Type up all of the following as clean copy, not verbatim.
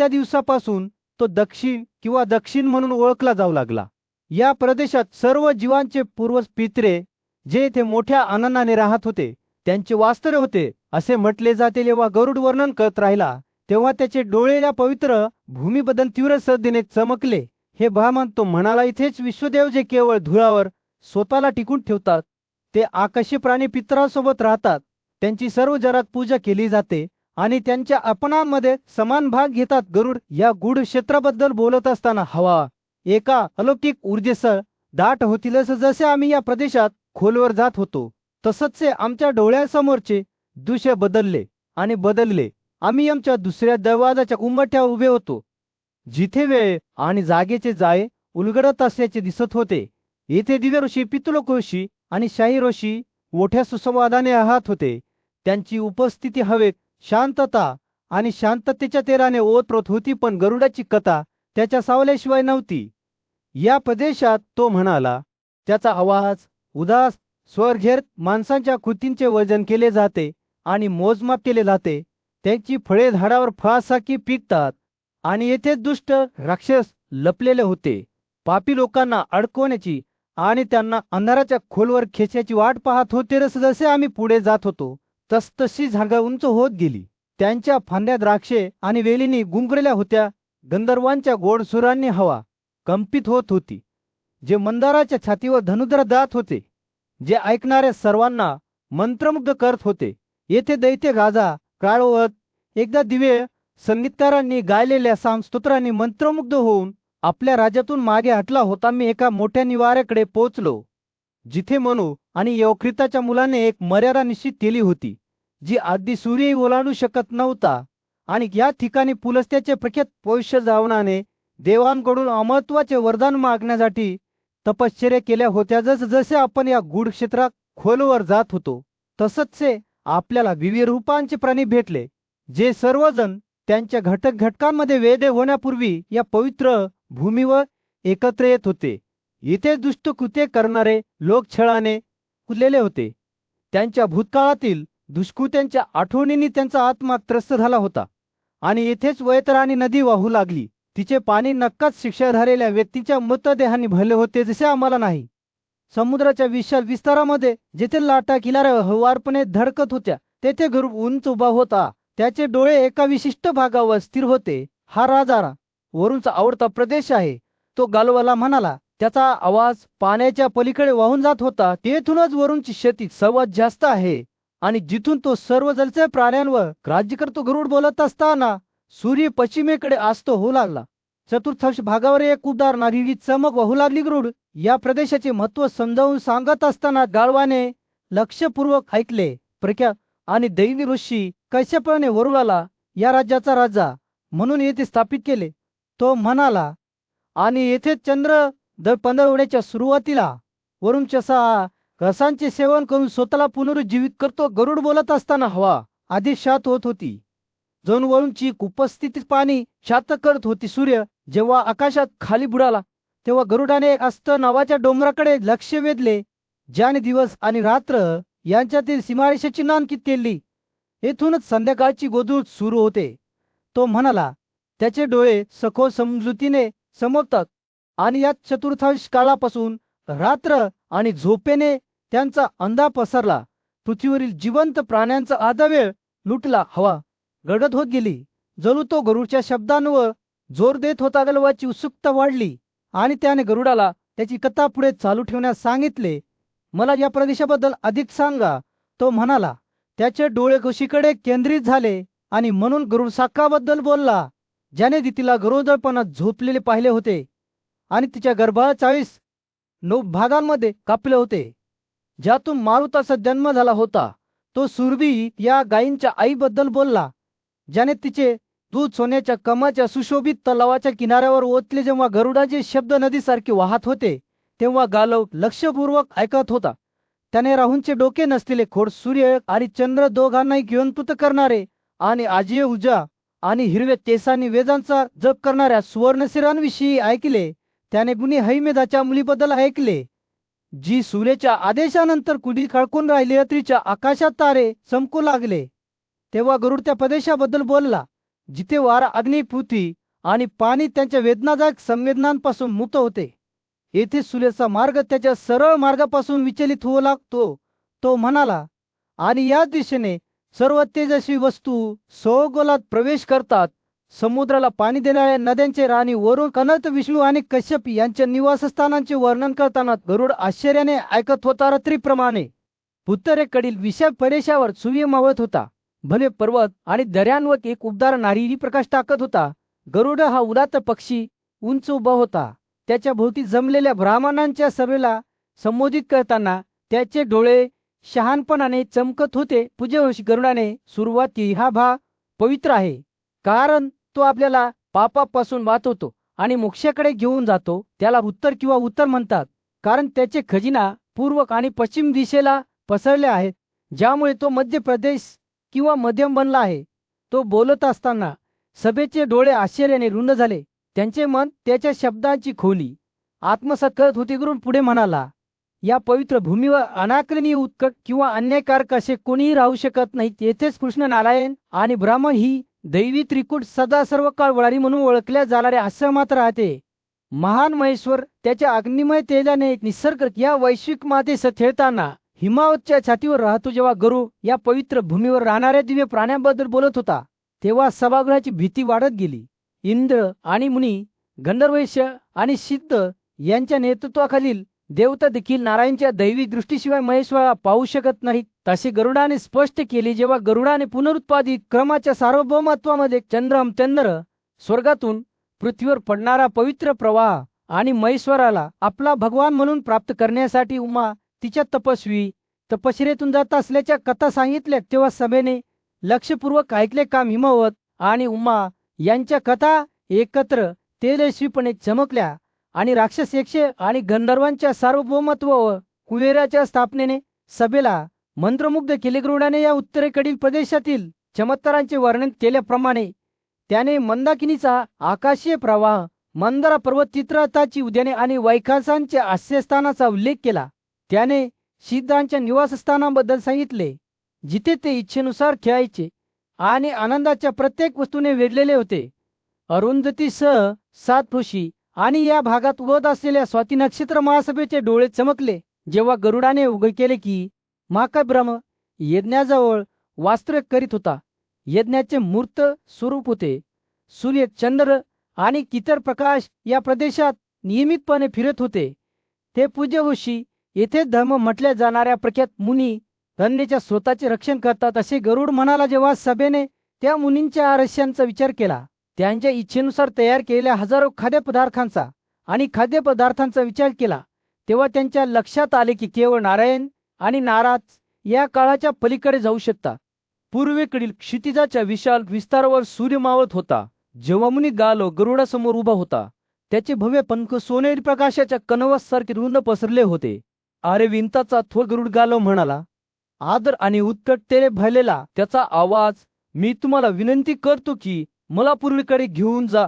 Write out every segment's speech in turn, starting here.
त्या दिवसापासून तो दक्षिण किंवा दक्षिण म्हणून ओळखला जाऊ लागला. या प्रदेशात सर्व जीवांचे पूर्वज पित्रे जे येथे मोठ्या आनंदाने राहत होते त्यांचे वास्तव्य होते असे म्हटले जाते. जेव्हा गरुड वर्णन करत राहिला तेव्हा त्याचे डोळे या पवित्र भूमीबद्दल तीव्र श्रद्धेने चमकले. हे ब्राह्मण तो म्हणाला, इथेच विश्वदेव जे केवळ धुळावर स्वतःला टिकून ठेवतात ते आकाशी प्राणी पितरांसोबत राहतात, त्यांची सर्व जगात पूजा केली जाते आणि त्यांच्या अपनांमध्ये समान भाग घेतात. गरुड या गूढ क्षेत्राबद्दल बोलत असताना हवा एका अलौकिक ऊर्जेसह दाट होतीलच. जसे आम्ही या प्रदेशात खोलवर जात होतो तसंच आमच्या डोळ्यासमोरचे दृश्य बदलले. आम्ही आमच्या दुसऱ्या दरवाजाच्या उंबरठ्यावर उभे होतो जिथे वेळ आणि जागेचे जाळे उलगडत असल्याचे दिसत होते. येथे दिव्य ऋषी, पितृलोक ऋषी आणि शाही ऋषी मोठ्या सुसंवादाने राहत होते. त्यांची उपस्थिती हवेत शांतता आणि शांततेच्या तेराने ओतप्रोत होती, पण गरुडाची कथा त्याच्या सावल्याशिवाय नव्हती. या प्रदेशात तो म्हणाला, त्याचा आवाज उदास स्वर घेत माणसांच्या कृतींचे वजन केले जाते आणि मोजमाप केले जाते. त्यांची फळे झाडावर फळासारखी पिकतात आणि येथे दुष्ट राक्षस लपलेले होते. पापी लोकांना अडकवण्याची आणि त्यांना अंधाराच्या खोलवर खेचण्याची वाट पाहत होते. जसे आम्ही पुढे जात होतो तसतशी झाडं उंच होत गेली. त्यांच्या फांद्या द्राक्षे आणि वेलींनी गुंगरल्या होत्या. गंधर्वांच्या गोड सुरांनी हवा कंपित होत होती, जे मंदाराच्या छातीवर धनुधर दात होते, जे ऐकणाऱ्या सर्वांना मंत्रमुग्ध करत होते. येथे दैत्य राजा काळवत एकदा दिव्य संगीतकारांनी गायलेल्या स्तोत्रांनी मंत्रमुग्ध होऊन आपल्या राज्यातून मागे हटला होता. मी एका मोठ्या निवाऱ्याकडे पोहोचलो जिथे मनू आणि यवकृताच्या मुलाने एक मर्यादा निश्चित केली होती जी अगदी सूर्यही ओलांडू शकत नव्हता. आणि या ठिकाणी पुलस्त्याचे प्रख्यात पौष्य जावनाने देवांकडून अमहत्वाचे वरदान मागण्यासाठी तपश्चर्या केल्या होत्या. जसे आपण या गूढ क्षेत्रात खोलवर जात होतो तसंच आपल्याला विविध रूपांचे प्राणी भेटले, जे सर्वजण त्यांच्या घटकांमध्ये वेदे होण्यापूर्वी या पवित्र भूमीवर एकत्र येत होते. इथे दुष्ट कृत्ये करणारे लोक छळाने कुजलेले होते. त्यांच्या भूतकाळातील दुष्कृत्यांच्या आठवणींनी त्यांचा आत्मा त्रस्त झाला होता आणि येथेच वैतरणी नदी वाहू लागली. तिचे पाणी नक्काच शिक्षा झालेल्या व्यक्तीच्या मृतदेहांनी भरले होते. जसे आम्हाला नाही, समुद्राच्या विशाल विस्तारामध्ये जेथे लाटा किनाऱ्यावर हळुवारपणे धडकत होत्या तेथे गरुड उंच उभा होता. त्याचे डोळे एका विशिष्ट भागावर स्थिर होते. हा राजा वरूनचा आवडता प्रदेश आहे, तो गालवाला म्हणाला. त्याचा आवाज पाण्याच्या पलीकडे वाहून जात होता. तेथूनच वरूनची शेती सर्वात जास्त आहे आणि जिथून तो सर्व जलचर प्राण्यांवर राज्य करतो. गरुड बोलत असताना सूर्य पश्चिमेकडे अस्त होऊ लागला. चतुर्थांश भागावर एक उबदार नारळी चमक वाहू लागली. गरुड या प्रदेशाचे महत्त्व समजावून सांगत असताना गाढवाने लक्षपूर्वक ऐकले. प्रख्यात आणि दैवी ऋषी कश्यपाने वरुणाला या राज्याचा राजा म्हणून येथे स्थापित केले. तो म्हणाला, आणि येथे चंद्र दर 15 सुरुवातीला वरुणच्या 6 रसांचे सेवन करून स्वतःला पुनरुज्जीवित करतो. गरुड बोलत असताना हवा आधी शांत होत होती, जणू वरुणची उपस्थिती पाणी शांत करत होती. सूर्य जेव्हा आकाशात खाली बुडाला तेव्हा गरुडाने अस्त नावाच्या डोंगराकडे लक्ष वेधले, ज्याने दिवस आणि रात्र यांच्यातील सीमारेषेची नांद केली. येथूनच संध्याकाळची गोधूळ सुरू होते. तो म्हणाला, त्याचे डोळे सखोल समजुतीने समजतात आणि या चतुर्थांश काळापासून रात्र आणि झोपेने त्यांचा अंधा पसरला. पृथ्वीवरील जिवंत प्राण्यांचा आधा वेळ लुटला. हवा गडद होत गेली, जणू तो गरुडच्या शब्दांवर जोर देत होता. गलवाची उत्सुकता वाढली आणि त्याने गरुडाला त्याची कथा पुढे चालू ठेवण्यास सांगितले. मला या प्रदेशाबद्दल अधिक सांगा, तो म्हणाला. त्याचे डोळे कुशीकडे केंद्रित झाले आणि म्हणून गरुड साकाबद्दल बोलला, ज्याने तिला गरोदरपणात झोपलेले पाहिले होते आणि तिच्या गर्भाला 49 भागांमध्ये कापले होते, ज्यातून मारुताचा जन्म झाला होता. तो सुरभी या गायींच्या आईबद्दल बोलला, ज्याने तिचे दूध सोन्याच्या कमाच्या सुशोभित तलावाच्या किनाऱ्यावर ओतले. जेव्हा गरुडाचे शब्द नदीसारखे वाहत होते तेव्हा गालव लक्षपूर्वक ऐकत होता. त्याने राहूनचे डोके नसलेले खोड, सूर्य आणि चंद्र दोघांनाही गिळंकृत करणारे आणि आजीय ऊर्जा आणि हिरव्या केसांनी वेदांचा जप करणाऱ्या सुवर्णशिरांविषयी ऐकले. त्याने गुणी हैमेदाच्या मुलीबद्दल ऐकले, जी सूर्याच्या आदेशानंतर कुणी खळकून राहिली. रात्रीच्या आकाशात तारे चमकू लागले तेव्हा गरुड त्या प्रदेशाबद्दल बोलला, जिथे वारा अग्निपृथ्वी आणि पाणी त्यांच्या वेदनादायक संवेदनांपासून मुक्त होते. येथे सूर्याचा मार्ग त्याच्या सरळ मार्गापासून विचलित होऊ लागतो. तो म्हणाला, आणि या दिशेने सर्व तेजस्वी वस्तू सौगोलात प्रवेश करतात. समुद्राला पाणी देणाऱ्या नद्यांचे राणी वरुण, कनत, विष्णू आणि कश्यप यांच्या निवासस्थानांचे वर्णन करताना गरुड आश्चर्याने ऐकत होता. रात्रीप्रमाणे उत्तरेकडील विशाल प्रदेशावर सूर्य मावळत होता. भले पर्वत आणि दऱ्यांवर एक उबदार नारिरी प्रकाश टाकत होता. गरुड हा उदात्त पक्षी उंच उभा होता. त्याच्या भोवती जमलेल्या ब्राह्मणांच्या सभेला संबोधित करताना त्याचे डोळे शहाणपणाने चमकत होते. पूज्यवंशी गरुडाने सुरुवाती, हा भाग पवित्र आहे, कारण तो आपल्याला पापापासून वाचवतो आणि मोक्षाकडे घेऊन जातो. त्याला उत्तर किंवा उत्तर म्हणतात, कारण त्याचे खजिना पूर्व आणि पश्चिम दिशेला पसरले आहेत, ज्यामुळे तो मध्य प्रदेश किंवा मध्यम बनला आहे. तो बोलत असताना सभेचे डोळे आश्चर्याने रुंद झाले. त्यांचे मन त्याच्या शब्दांची खोली आत्मसात करत होते. गरुड पुढे म्हणाला, या पवित्र भूमीवर अनाकलनीय उत्कट किंवा अन्यायकारक असे कोणीही राहू शकत नाही. येथेच कृष्ण, नारायण आणि ब्राह्मण ही दैवी त्रिकूट सदा सर्व काळ वळारी म्हणून ओळखल्या जाणाऱ्या आश्रमात राहते. महान महेश्वर त्याच्या अग्निमय तेजाने निसर्ग या वैश्विक मातेस खेळताना हिमावतच्या छातीवर राहतो. जेव्हा गरुड या पवित्र भूमीवर राहणाऱ्या दिव्य प्राण्यांबद्दल बोलत होता, तेव्हा सभागृहाची भीती वाढत गेली. इंद्र आणि मुनी, गंधर्वैश आणि सिद्ध यांच्या नेतृत्वाखालील देवता देखील नारायणच्या दैवी दृष्टीशिवाय महेश्वराला पाहू शकत नाहीत. तसे गरुडाने स्पष्ट केले. जेव्हा गरुडाने पुनरुत्पादित क्रमाच्या सार्वभौमत्वामध्ये चंद्र स्वर्गातून पृथ्वीवर पडणारा पवित्र प्रवाह आणि महेश्वराला आपला भगवान म्हणून प्राप्त करण्यासाठी उमा तिच्या तपश्चर्येतून जात असल्याच्या कथा सांगितल्या, तेव्हा सभेने लक्षपूर्वक ऐकले. काम हिमवत आणि उमा यांच्या कथा एकत्र तेजस्वीपणे चमकल्या आणि राक्षस यक्ष आणि गंधर्वांच्या सार्वभौमत्व व कुबेराच्या स्थापनेने सभेला मंत्रमुग्ध केले. गरुडाने या उत्तरेकडील प्रदेशातील चमत्कारांचे वर्णन केल्याप्रमाणे त्याने मंदाकिनीचा आकाशीय प्रवाह, मंदारा पर्वत, चित्ररथाची उद्याने आणि वैखासांच्या आश्रयस्थानाचा उल्लेख केला. त्याने सिद्धांच्या निवासस्थानाबद्दल सांगितले, जिथे ते इच्छेनुसार खेळायचे आणि आनंदाच्या प्रत्येक वस्तूने वेढलेले होते. अरुंधतीसह 7 ऋषी आणि या भागात उगवत असलेल्या स्वाती नक्षत्र महासभेचे डोळे चमकले. जेव्हा गरुडाने उघड केले की महाकाय ब्रह्म यज्ञाजवळ वास्तव्य करीत होता. यज्ञाचे मूर्त स्वरूप होते. सूर्य, चंद्र आणि इतर प्रकाश या प्रदेशात नियमितपणे फिरत होते. ते पूज्य ऋषी, येथे धर्म म्हटल्या जाणाऱ्या प्रख्यात मुनी गंगेच्या स्वतःचे रक्षण करतात, असे गरुड म्हणाला. जेव्हा सभेने त्या मुनींच्या आरश्यांचा विचार केला, त्यांच्या इच्छेनुसार तयार केलेल्या हजारो खाद्यपदार्थांचा आणि खाद्यपदार्थांचा विचार केला, तेव्हा त्यांच्या लक्षात आले की केवळ नारायण आणि नाराज या काळाच्या पलीकडे जाऊ शकतात. पूर्वेकडील क्षितिजाच्या विशाल विस्तारावर सूर्य मावळत होता. जेव्हा मुनी गालो गरुडासमोर उभा होता, त्याचे भव्य पंख सोनेरी प्रकाशाच्या कणवासारखे रुंद पसरले होते. अरे विंताचा थोर गरुड गालो म्हणाला, आदर आणि उत्कटतेने भरलेला त्याचा आवाज, मी तुम्हाला विनंती करतो की मला पूर्वेकडे घेऊन जा,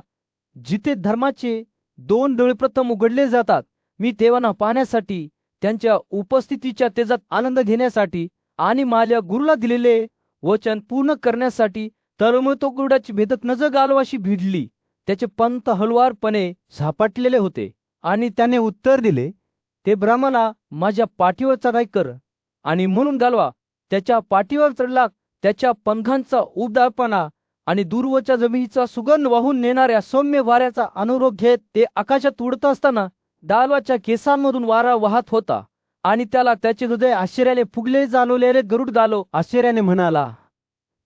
जिथे धर्माचे 2 डोळे प्रथम उघडले जातात. मी देवांना पाहण्यासाठी, त्यांच्या उपस्थितीच्या तेजात आनंद घेण्यासाठी आणि माझ्या गुरुला दिलेले वचन पूर्ण करण्यासाठी. तर मग तो गरुडाची भेदक नजर गालवाशी भिडली. त्याचे पंथ हलवारपणे झापटलेले होते आणि त्याने उत्तर दिले, ते ब्राह्मणा, माझ्या पाठीवर चढाई कर. आणि म्हणून गालवा त्याच्या पाठीवर चढला. त्याच्या पंखांचा उबदारपणा आणि दूरवरच्या जमिनीचा सुगंध वाहून नेणाऱ्या सौम्य वाऱ्याचा अनुरोध घेत ते आकाशात उडत असताना गालवाच्या केसांमधून वारा वाहत होता आणि त्याला त्याचे हृदय आश्चर्याने फुगले. जाणवलेले गरुड गालो आश्चर्याने म्हणाला,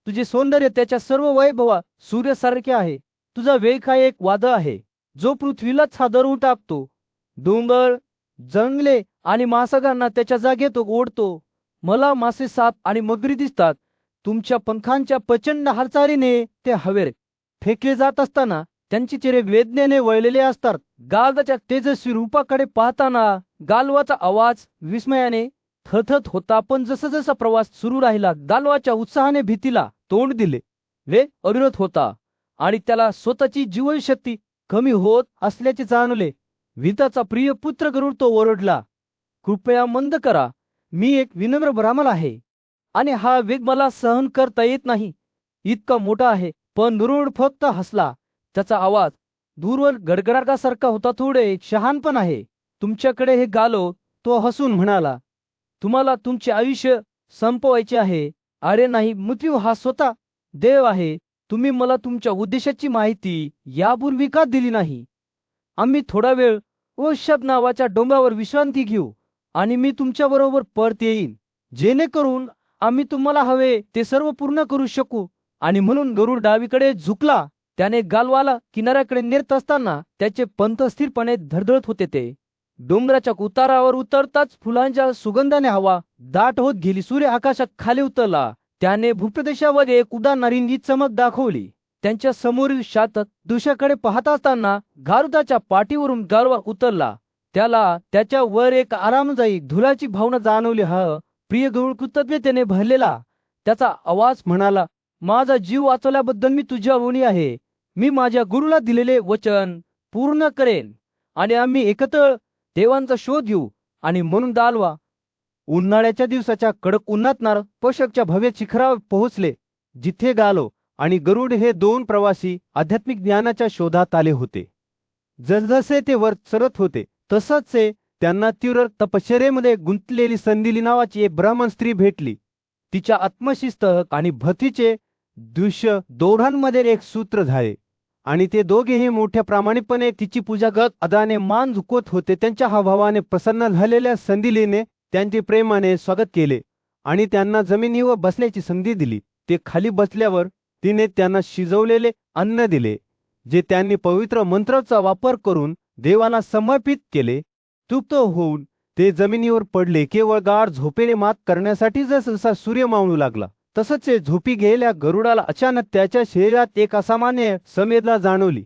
तुझे सौंदर्य त्याच्या सर्व वैभवा सूर्यासारखे आहे. तुझा वेग हा एक वादळ आहे, जो पृथ्वीलाच हादरवून टाकतो. डोंगर, जंगले आणि महासागरांना त्याच्या जागेत ओढतो. मला मासे, साप आणि मगरी दिसतात. तुमच्या पंखांच्या प्रचंड हालचालीने ते हवेत फेकले जात असताना त्यांची चेहरे वेदनेने वळलेले असतात. गालवाच्या तेजस्वी रूपाकडे पाहताना गालवाचा आवाज विस्मयाने थरथरत होता. पण जसा प्रवास सुरू राहिला, गालवाच्या उत्साहाने भीतीला तोंड दिले. वेग अविरत होता आणि त्याला स्वतःची जीवनशक्ती कमी होत असल्याचे जाणवले. विताचा प्रिय पुत्र गरुड तो ओरडला, कृपया मंद करा. मी एक विनम्र ब्राह्मण आहे आणि हा वेग मला सहन करता येत नाही. इतका मोठा आहे, पण गरुड फक्त हसला. त्याचा आवाज दूरवर गडगडाटासारखा होता. थोडे शहाणपण आहे तुमच्याकडे हे गालो, तो हसून म्हणाला. तुम्हाला तुमचे आयुष्य संपवायचे आहे. अरे नाही, मृत्यू हा स्वतः देव आहे. तुम्ही मला तुमच्या उद्देशाची माहिती यापूर्वी का दिली नाही? आम्ही थोडा वेळ ओशब नावाच्या डोंगरावर विश्रांती घेऊ आणि मी तुमच्याबरोबर परत येईन, जेणेकरून आम्ही तुम्हाला हवे ते सर्व पूर्ण करू शकू. आणि म्हणून गरुड डावीकडे झुकला. त्याने गालवाला किनाऱ्याकडे नेत असताना त्याचे पंख स्थिरपणे धडधडत होते. ते डोंगराच्या उतारावर उतरताच फुलांच्या सुगंधाने हवा दाट होत गेली. सूर्य आकाशात खाली उतरला. त्याने भूप्रदेशामध्ये एक उडाणारी नीट चमक दाखवली. त्यांच्या समोरील शांत दृश्याकडे पाहत असताना गारुदाच्या पाठीवरून गारवा उतरला. त्याला त्याच्या वर एक आरामदायी धुलाची भावना जाणवली. हा प्रिय गरुड कृतज्ञतेने भरलेला त्याचा आवाज म्हणाला, माझा जीव वाचवल्याबद्दल मी तुझ्या ऋणी आहे. मी माझ्या गुरुला दिलेले वचन पूर्ण करेन आणि आम्ही एकत्र देवांचा शोध घेऊ. आणि म्हणून दालवा उन्हाळ्याच्या दिवसाच्या कडक उन्हात पोषकच्या भव्य शिखरावर पोहोचले, जिथे गालो आणि गरुड हे दोन प्रवासी आध्यात्मिक ज्ञानाच्या शोधात आले होते. जसजसे ते वर चढत होते तसंच त्यांना तीव्र तपश्चर्येमध्ये गुंतलेली संदिली नावाची एक ब्राह्मण स्त्री भेटली. तिच्या आत्मशिस्त आणि भक्तीचे दृश्य दोघांमध्ये एक सूत्र झाले आणि ते दोघेही मोठ्या प्रामाणिकपणे तिची पूजा करत अदाने मान झुकवत होते. त्यांच्या हावभावाने प्रसन्न झालेल्या संदिलीने त्यांचे प्रेमाने स्वागत केले आणि त्यांना जमिनीवर बसण्याची संधी दिली. ते खाली बसल्यावर तिने त्यांना शिजवलेले अन्न दिले, जे त्यांनी पवित्र मंत्राचा वापर करून देवाला समर्पित केले. तृप्त होऊन ते जमिनीवर पडले. केवळ गाढ झोपेने मात करण्यासाठी जसा सूर्य मावळू लागला तसंच झोपी गेलेल्या गरुडाला अचानक त्याच्या शरीरात एक असामान्य संवेदना जाणवली.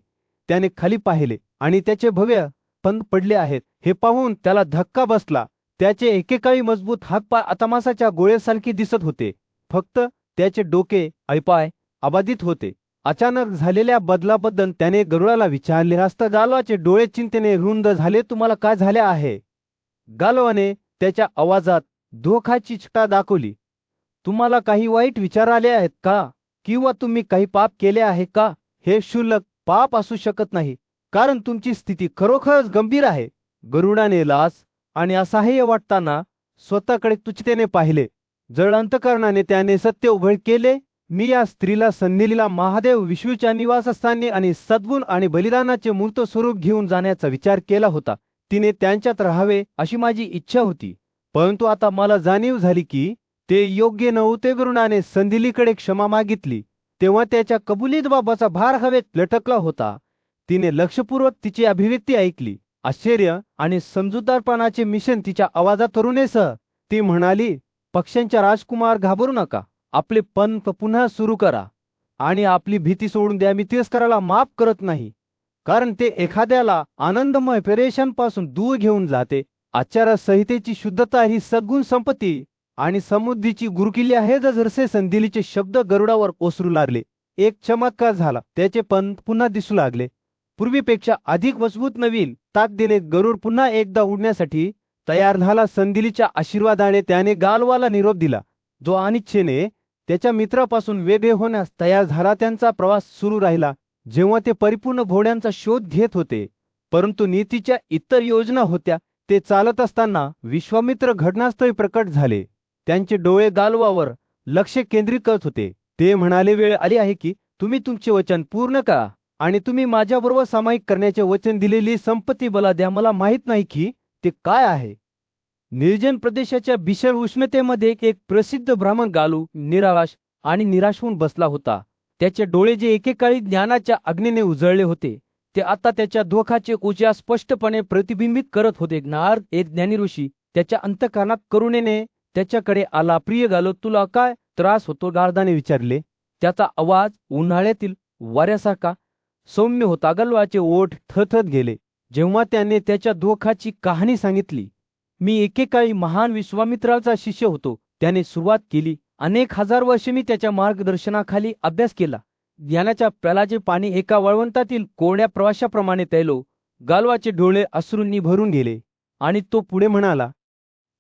त्याने खाली पाहिले आणि त्याचे भव्य पंख पडले आहेत हे पाहून त्याला धक्का बसला. त्याचे एकेकाळी मजबूत हातपाय आता मांसाच्या गोळ्यासारखे दिसत होते. फक्त त्याचे डोके ऐपाय अबाधित होते. अचानक झालेल्या बदलाबद्दल त्याने गरुडाला विचारले असता गालवाचे डोळे चिंतेने रुंद झाले. तुम्हाला काय झाले आहे? गालवाने त्याच्या आवाजात धोखाची छटा दाखवली. तुम्हाला काही वाईट विचार आले आहेत का? किंवा तुम्ही काही पाप केले आहे का? हे क्षुल्लक पाप असू शकत नाही, कारण तुमची स्थिती खरोखरच गंभीर आहे. गरुडाने लाज आणि असहाय्य वाटताना स्वतःकडे तुच्छतेने पाहिले. जड अंतकरणाने त्याने सत्य उघड केले. मी या स्त्रीला संदिलीला महादेव विष्णूच्या निवासस्थानी आणि सद्गुण आणि बलिदानाचे मूर्त स्वरूप घेऊन जाण्याचा विचार केला होता. तिने त्यांच्यात राहावे अशी माझी इच्छा होती, परंतु आता मला जाणीव झाली की ते योग्य नव्हते. गरुडाने संदिलीकडे क्षमा मागितली तेव्हा त्याच्या कबुलीत बाबाचा भार हवेत लटकला होता. तिने लक्षपूर्वक तिची अभिव्यक्ती ऐकली. आश्चर्य आणि समजूतदारपणाचे मिशन तिच्या आवाजात तरुणेसह ती म्हणाली, पक्ष्यांच्या राजकुमार, घाबरू नका. आपले पंख पुन्हा सुरू करा आणि आपली भीती सोडून द्या. मी तिरस्काराला माफ करत नाही, कारण ते एखाद्याला आनंदमय परेशांपासून दूर घेऊन जाते. आचारसंहितेची शुद्धता ही सद्गुण संपत्ती आणि समृद्धीची गुरुकिल्ली आहे. जसे संदिलीचे शब्द गरुडावर ओसरू लागले, एक चमत्कार झाला. त्याचे पंख पुन्हा दिसू लागले, पूर्वीपेक्षा अधिक मजबूत. नवीन ताकदीने गरुड पुन्हा एकदा उडण्यासाठी तयार झाला. संदिलीच्या आशीर्वादाने त्याने गालवाला निरोप दिला, जो अनिच्छेने त्याच्या मित्रापासून वेगळे होण्यास तयार झाला. त्यांचा प्रवास सुरू राहिला, जेव्हा ते परिपूर्ण घोड्यांचा शोध घेत होते. परंतु नीतीच्या इतर योजना होत्या. ते चालत असताना विश्वामित्र घटनास्थळी प्रकट झाले. त्यांचे डोळे गालवावर लक्ष केंद्रित करत होते. ते म्हणाले, वेळ आली आहे की तुम्ही तुमचे वचन पूर्ण करा आणि तुम्ही माझ्याबरोबर सामायिक करण्याचे वचन दिलेली संपत्ती मला द्या. मला माहीत नाही की ते काय आहे. निर्जन प्रदेशाच्या भीषण उष्णतेमध्ये एक प्रसिद्ध ब्राह्मण गालू निराश आणि निराश होऊन बसला होता. त्याचे डोळे जे एकेकाळी ज्ञानाच्या अग्नीने उजळले होते, ते आता त्याच्या धोखाचे उजास स्पष्टपणे प्रतिबिंबित करत होते. नारद, एक ज्ञानी ऋषी, त्याच्या अंतःकरणात करुणेने त्याच्याकडे आला. प्रिय गालो, तुला काय त्रास होतो? गारदाने विचारले. त्याचा आवाज उन्हाळ्यातील वाऱ्यासारखा सौम्य होता. गालवाचे ओठ थरथरत गेले जेव्हा त्याने त्याच्या धोखाची कहाणी सांगितली. मी एकेकाळी महान विश्वामित्राचा शिष्य होतो, त्याने सुरुवात केली. अनेक हजार वर्षे मी त्याच्या मार्गदर्शनाखाली अभ्यास केला. ज्ञानाच्या प्यालाचे पाणी एका वाळवंटातील कोरड्या प्रवाशाप्रमाणे तैलो. गालवाचे डोळे अश्रूंनी भरून गेले आणि तो पुढे म्हणाला,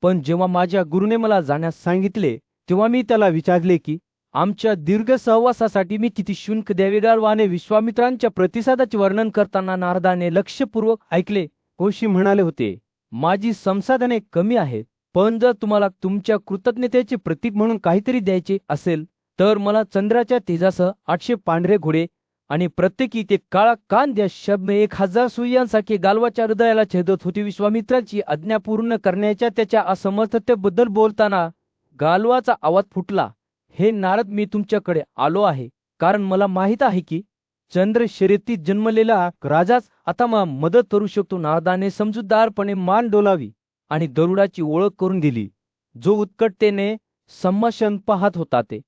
पण जेव्हा माझ्या गुरुने मला जाण्यास सांगितले तेव्हा मी त्याला विचारले की आमच्या दीर्घ सहवासासाठी मी किती शुल्क द्यावे गालवाने विश्वामित्रांच्या प्रतिसादाचे वर्णन करताना नारदाने लक्षपूर्वक ऐकले. कोशी म्हणाले होते, माझी संसाधने कमी आहेत, पण जर तुम्हाला तुमच्या कृतज्ञतेचे प्रतीक म्हणून काहीतरी द्यायचे असेल तर मला चंद्राच्या तेजासह 800 पांढरे घोडे आणि प्रत्येकी ते काळा कान द्या. शब्द 1000 सूर्यांसारखे गालवाच्या हृदयाला छेदत होती. विश्वामित्राची आज्ञा पूर्ण करण्याच्या त्याच्या असमर्थतेबद्दल बोलताना गालवाचा आवाज फुटला. हे नारद, मी तुमच्याकडे आलो आहे कारण मला माहित आहे की चंद्र शर्यतीत जन्मलेला राजाच आता मला मदत करू शकतो. नारदाने समजूतदारपणे मान डोलावी आणि गरुडाची ओळख करून दिली, जो उत्कटतेने संभाषण पाहत होता. ते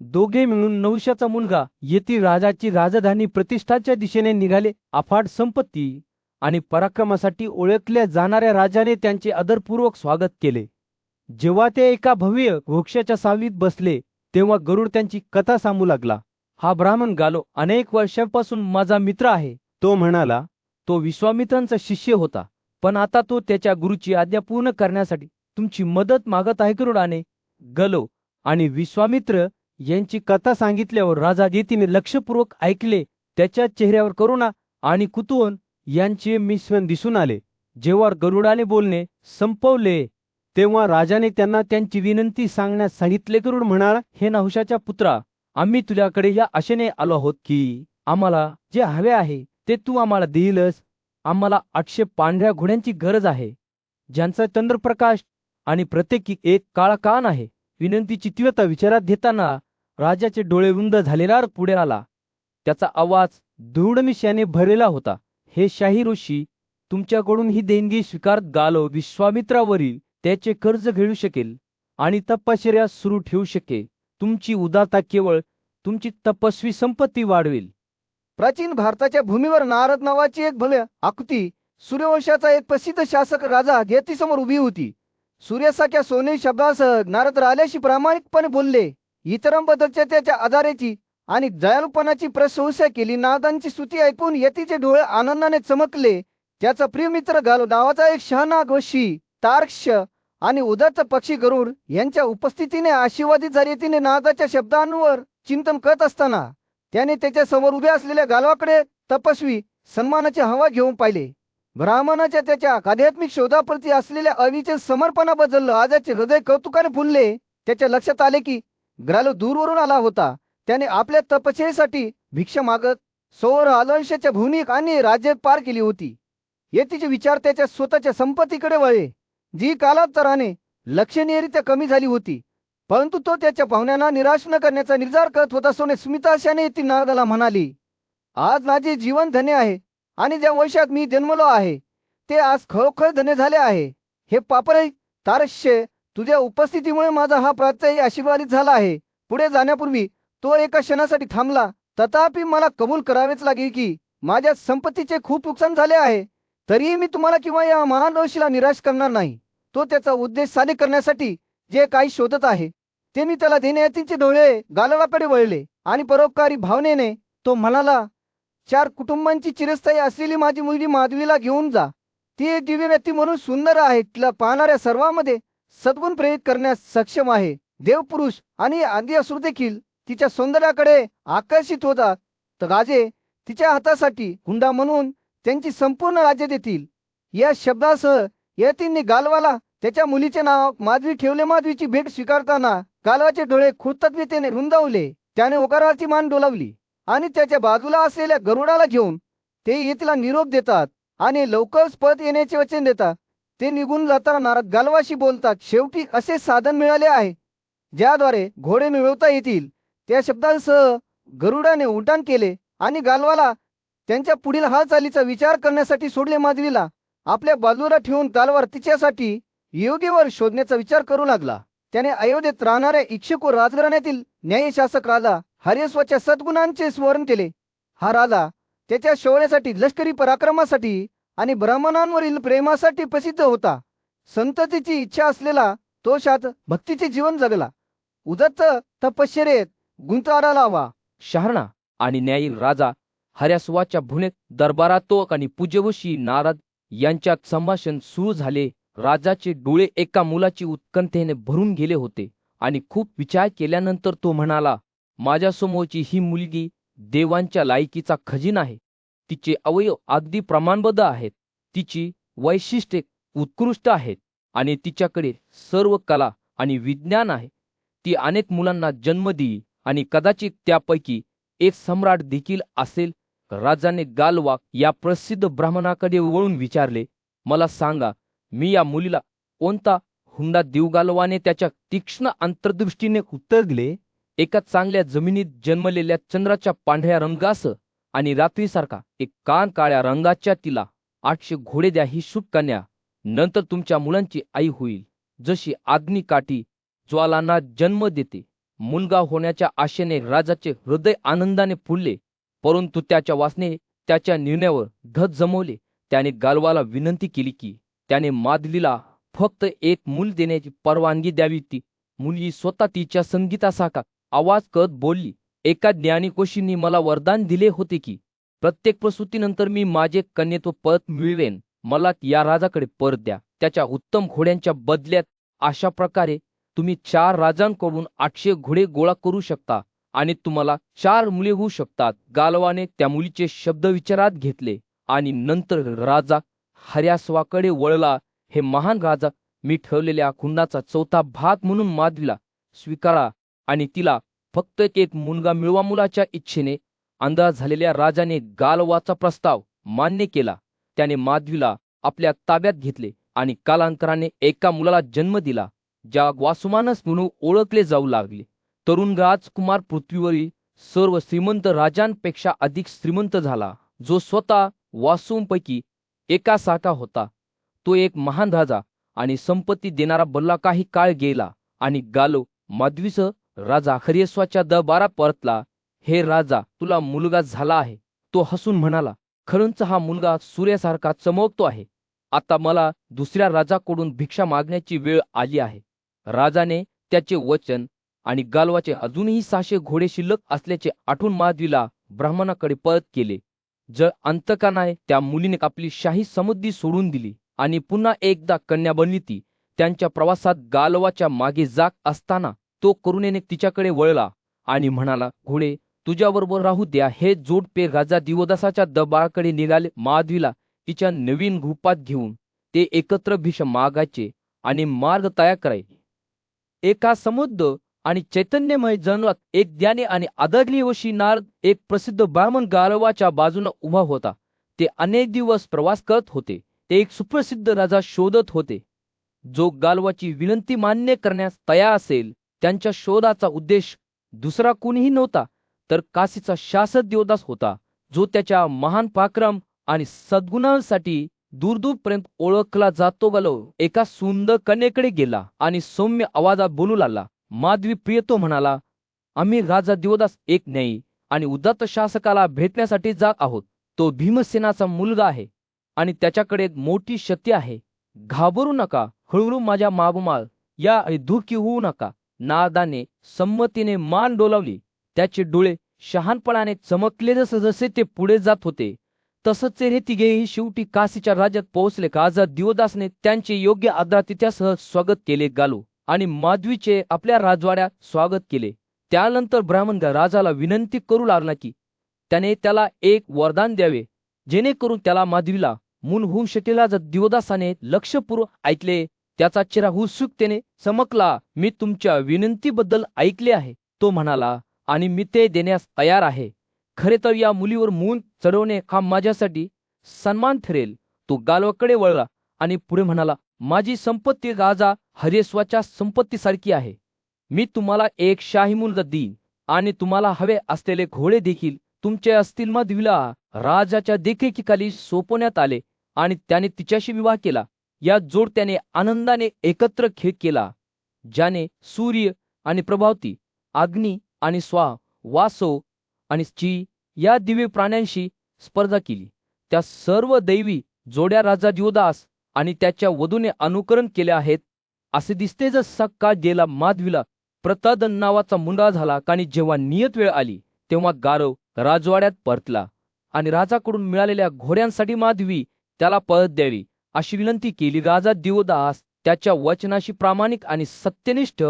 दोघे मिळून नहुषाचा मुलगा येथील राजाची राजधानी प्रतिष्ठाच्या दिशेने निघाले. अफाट संपत्ती आणि पराक्रमासाठी ओळखल्या जाणाऱ्या राजाने त्यांचे आदरपूर्वक स्वागत केले. जेव्हा ते एका भव्य वृक्षाच्या सावलीत बसले तेव्हा गरुड त्यांची कथा सांगू लागला. हा ब्राह्मण गालो अनेक वर्षांपासून माझा मित्र आहे. तो म्हणाला, तो विश्वामित्रांचा शिष्य होता, पण आता तो त्याच्या गुरुची आज्ञा पूर्ण करण्यासाठी तुमची मदत मागत आहे. गरुडाने गलो आणि विश्वामित्र यांची कथा सांगितल्यावर राजा रीतीने लक्षपूर्वक ऐकले. त्याच्या चेहऱ्यावर करुणा आणि कुतूहल यांचे मिश्रण दिसून आले. जेव्हा गरुडाने बोलणे संपवले तेव्हा राजाने त्यांना त्यांची विनंती सांगण्यास सांगितले. गरुड म्हणाला, हे नहुषाच्या पुत्रा, आम्ही तुझ्याकडे या आशेने आलो आहोत की आम्हाला जे हवे आहे ते तू आम्हाला देईलस. आम्हाला 800 पांढऱ्या घोड्यांची गरज आहे, ज्यांचा चंद्रप्रकाश आणि प्रत्येकी एक काळा कान आहे. विनंतीची तीव्रता विचारात घेताना राजाचे डोळे रुंद झालेला पुढे आला. त्याचा आवाज दृढनिश्चयाने भरलेला होता. हे शाही ऋषी, तुमच्याकडून ही देणगी स्वीकारत गालो विश्वामित्रावरील त्याचे कर्ज घेऊ शकेल आणि तपश्चर्या सुरू ठेवू शकेल. तुमची उदारता केवळ तुमची तपस्वी संपत्ती वाढवेल. प्राचीन भारताच्या भूमीवर नारद नावाची एक भव्य आकृती, सूर्यवंशाचा एक प्रसिद्ध शासक राजा यतीसमोर उभी होती. सूर्यासारख्या सोनेरी शब्दासह नारद राजाशी प्रामाणिकपणे बोलले. इतरांबद्दलच्या त्याच्या आधाराची आणि दयाळूपणाची प्रशंसा केली. नारदांची स्तुती ऐकून यतीचे डोळे आनंदाने चमकले. त्याचा प्रिय मित्र गालो नावाचा एक शहाणा गोशी, तार्क्ष आणि उदात्त पक्षी गरुड यांच्या उपस्थितीने आशीर्वादित झाले. तिने नारदाच्या शब्दांवर चिंतन करत असताना त्याने त्याच्या समोर उभ्या असलेल्या गालवाकडे तपस्वी सन्मानाची हवा घेऊन पाहिले. ब्राह्मणाच्या त्याच्या आध्यात्मिक शोधाप्रती असलेल्या अविचल समर्पणाबद्दल राजाचे हृदय कौतुकाने फुलले. त्याच्या लक्षात आले की गालो दूरवरून आला होता. त्याने आपल्या तपश्चर्येसाठी भिक्षा मागत सौर आलंशाच्या भूमिक आणि राज्य पार केली होती. येथीचे विचार त्याच्या स्वतःच्या संपत्तीकडे वळले, जी कालांतराने लक्षणीयरित्या कमी झाली होती. परंतु तो त्याच्या पाहुण्यांना निराश न करण्याचा निर्धार करत होता. सोने स्मिताशाने येथील नारदाला म्हणाली, आज माझे जीवन धन्य आहे आणि ज्या वर्षात मी जन्मलो आहे ते आज खरोखर धन्य झाले आहे. हे पापरे तारश्य, तुझ्या उपस्थितीमुळे माझा हा प्रात्यही आशीर्वादित झाला आहे. पुढे जाण्यापूर्वी तो एका क्षणासाठी थांबला. तथापि मला कबूल करावेच लागेल की माझ्या संपत्तीचे खूप नुकसान झाले आहे. तरीही मी तुम्हाला किंवा या महान ऋषीला निराश करणार नाही. तो त्याचा उद्देश साध्य करण्यासाठी जे काही शोधत आहे ते मी त्याला देण्याचे डोळे गालवाकडे वळले आणि परोपकारी भावनेने तो म्हणाला, 4 कुटुंबांची चिरस्थायी असलेली माझी मुलगी माधवीला घेऊन जा. ती एक दिव्य व्यक्ती म्हणून सुंदर आहे. तिला पाहणाऱ्या सर्वांमध्ये सद्गुण प्रेरित करण्यास सक्षम आहे. देवपुरुष आणि आदी असुर देखील तिच्या सौंदर्याकडे आकर्षित होतात. तर राजे तिच्या हातासाठी हुंडा म्हणून त्यांची संपूर्ण राज्य देतील. या शब्दासह यतींनी गालवाला त्याच्या मुलीचे नाव माधवी ठेवले. माधवीची भेट स्वीकारताना गालवाचे डोळे कृतज्ञतेने रुंदावले. त्याने होकाराची मान डोलावली आणि त्याच्या बाजूला असलेल्या गरुडाला घेऊन ते येथील निरोप देतात आणि लवकरच परत येण्याचे वचन देतात. ते निघून जाताना नारद गालवाशी बोलतात, शेवटी असे साधन मिळाले आहे ज्याद्वारे घोडे मिळवता येतील. त्या शब्दांसह गरुडाने उड्डाण केले आणि गालवाला त्यांच्या पुढील हालचालीचा विचार करण्यासाठी सोडले. माधवीला आपल्या बाजूला ठेवून गालवार तिच्यासाठी योग्यवर शोधण्याचा विचार करू लागला. त्याने अयोध्येत राहणाऱ्या इक्ष्वाकू राजघराण्यातील न्यायशासक राजा हर्यश्वाच्या सद्गुणांचे स्मरण केले. हा राजा त्याच्या शौर्यासाठी, लष्करी पराक्रमासाठी आणि ब्राह्मणांवरील प्रेमासाठी प्रसिद्ध होता. संततीची इच्छा असलेला तो शात भक्तीचे जीवन जगला. उदत्त तपश्चर्येत गुंतवायला लावा. शहाणा आणि न्यायी राजा हर्यश्वाच्या भुनेत दरबारात तो आणि पूज्यवशी नारद यांच्यात संभाषण सुरू झाले. राजाचे डोळे एका मुलाची उत्कंठेने भरून गेले होते आणि खूप विचार केल्यानंतर तो म्हणाला, माझ्यासमोरची ही मुलगी देवांच्या लायकीचा खजिना आहे. तिचे अवयव अगदी प्रमाणबद्ध आहेत. तिची वैशिष्ट्ये उत्कृष्ट आहेत आणि तिच्याकडे सर्व कला आणि विज्ञान आहे. ती अनेक मुलांना जन्म देईल आणि कदाचित त्यापैकी एक सम्राट देखील असेल. राजाने गालवा या प्रसिद्ध ब्राह्मणाकडे वळून विचारले, मला सांगा, मी या मुलीला कोणता हुंडा देऊ? गालवाने त्याच्या तीक्ष्ण अंतर्दृष्टीने उत्तर दिले, एका चांगल्या जमिनीत जन्मलेल्या चंद्राच्या पांढऱ्या रंगासह आणि रात्रीसारखा एक कान काळ्या रंगाच्या तिला 800 घोडे द्या. ही शुभ कन्या नंतर तुमच्या मुलांची आई होईल. जशी अग्निकाठी ज्वालांना जन्म देते. मुलगा होण्याच्या आशेने राजाचे हृदय आनंदाने फुलले, परंतु त्याच्या वासने त्याच्या निर्णयावर धत जमवले. त्याने गालवाला विनंती केली की त्याने मादलीला फक्त एक मूल देण्याची परवानगी द्यावी. ती मुलगी स्वतः तिच्या संगीतासारखा आवाज करत बोलली, एका ज्ञानिकोशींनी मला वरदान दिले होते की प्रत्येक प्रसूतीनंतर मी माझे कन्यत्व परत मिळवेन. मला या राजाकडे परत द्या. त्याच्या उत्तम घोड्यांच्या बदल्यात अशा प्रकारे तुम्ही 4 राजांकडून 800 घोडे गोळा करू शकता आणि तुम्हाला 4 मुले होऊ शकतात. गालवाने त्या मुलीचे शब्द विचारात घेतले आणि नंतर राजा हर्यास्वाकडे वळला. हे महान राजा, मी ठेवलेल्या खुंडाचा 4था भाग म्हणून माधवीला स्वीकारा आणि तिला फक्त एक मुलगा मिळवा. मुलाच्या इच्छेने अंदाज झालेल्या राजाने गालवाचा प्रस्ताव मान्य केला. त्याने माधवीला आपल्या ताब्यात घेतले आणि कालांतराने एका मुलाला जन्म दिला, ज्या वासुमानस म्हणून ओळखले जाऊ लागले. तरुण राजकुमार पृथ्वीवरील सर्व श्रीमंत राजांपेक्षा अधिक श्रीमंत झाला, जो स्वतः वासूंपैकी एकासारखा होता. तो एक महान राजा आणि संपत्ती देणारा बनला. काही काळ गेला आणि गालो माधवीसह राजा हर्यस्वाच्या दरबारात परतला. हे राजा, तुला मुलगा झाला आहे. तो हसून म्हणाला, खरंच हा मुलगा सूर्यासारखा चमकतो आहे. आता मला दुसऱ्या राजाकडून भिक्षा मागण्याची वेळ आली आहे. राजाने त्याचे वचन आणि गालवाचे अजूनही 600 घोडे शिल्लक असल्याचे आठवून माधवीला ब्राह्मणाकडे परत केले. जर अंतकानाने त्या मुलीने आपली शाही समृद्धी सोडून दिली आणि पुन्हा एकदा कन्या बनली. ती त्यांच्या प्रवासात गालवाच्या मागे जात असताना तो करुणेने तिच्याकडे वळला आणि म्हणाला, घोडे तुझ्याबरोबर राहू द्या. हे जोडपे राजा दिवोदासाच्या दरबाराकडे निघाले. माधवीला तिच्या नवीन रूपात घेऊन ते एकत्र भिक्षा मागायचे आणि मार्ग तयार करायचे. एका समृद्ध आणि चैतन्यमय जंगलात एक ज्ञानी आणि आदरणीय ऋषी नारद एक प्रसिद्ध ब्राह्मण गालवाच्या बाजूने उभा होता. ते अनेक दिवस प्रवास करत होते. ते एक सुप्रसिद्ध राजा शोधत होते, जो गालवाची विनंती मान्य करण्यास तयार असेल. त्यांच्या शोधाचा उद्देश दुसरा कोणीही नव्हता तर काशीचा शासक दिवोदास होता, जो त्याच्या महान पराक्रम आणि सद्गुणांसाठी दूरदूरपर्यंत ओळखला जातो. गालव एका सुंदर कन्येकडे गेला आणि सौम्य आवाजात बोलू लागला, माधवी प्रिय. तो म्हणाला, आम्ही राजा दिवोदास एक न्यायी आणि उदात्त शासकाला भेटण्यासाठी जात आहोत. तो भीमसेनाचा मुलगा आहे आणि त्याच्याकडे एक मोठी शक्ती आहे. घाबरू नका, हळूहळू माझ्या मागोमाग या आणि दुःखी होऊ नका. नारदाने संमतीने मान डोलावली. त्याचे डोळे शहाणपणाने चमकले. जसे ते पुढे जात होते तसंच हे तिघेही शेवटी काशीच्या राज्यात पोहोचले. राजा दिवोदासने त्यांचे योग्य आदरातिथ्यासह स्वागत केले. गालो आणि माधवीचे आपल्या राजवाड्यात स्वागत केले. त्यानंतर ब्राह्मण राजाला विनंती करू लागला की त्याने त्याला एक वरदान द्यावे, जेणेकरून त्याला माधवीला मूल होऊ शकेल. राजा दिवोदासाने लक्षपूर्वक ऐकले. त्याचा चेहरा उत्सुकतेने चमकला. मी तुमच्या विनंतीबद्दल ऐकले आहे, तो म्हणाला, आणि मी ते देण्यास तयार आहे. खरे तर या मुलीवर मूल चढवणे हा माझ्यासाठी सन्मान ठरेल. तो गालवाकडे वळला आणि पुढे म्हणाला, माझी संपत्ती राजा हर्यस्वाच्या संपत्तीसारखी आहे. मी तुम्हाला एक शाही मुलगा देईन आणि तुम्हाला हवे असलेले घोडे देखील तुमचे असतील. माधवीला राजाच्या देखरेखीखाली सोपवण्यात आले आणि त्याने तिच्याशी विवाह केला. या जोडत्याने आनंदाने एकत्र खेळ केला, ज्याने सूर्य आणि प्रभावती, अग्नी आणि स्वाहा, वासव आणि ची या दिव्य प्राण्यांशी स्पर्धा केली. त्या सर्व दैवी जोड्या राजा दिवोदास आणि त्याच्या वधूने अनुकरण केले आहेत. असे दिसते जसा काळ गेला. माधवीला प्रतादन नावाचा मुलगा झाला. आणि जेव्हा नियत वेळ आली तेव्हा गारव राजवाड्यात परतला आणि राजाकडून मिळालेल्या घोड्यांसाठी माधवी त्याला परत द्यावी अशी विनंती केली. राजा दिवोदास त्याच्या वचनाशी प्रामाणिक आणि सत्यनिष्ठ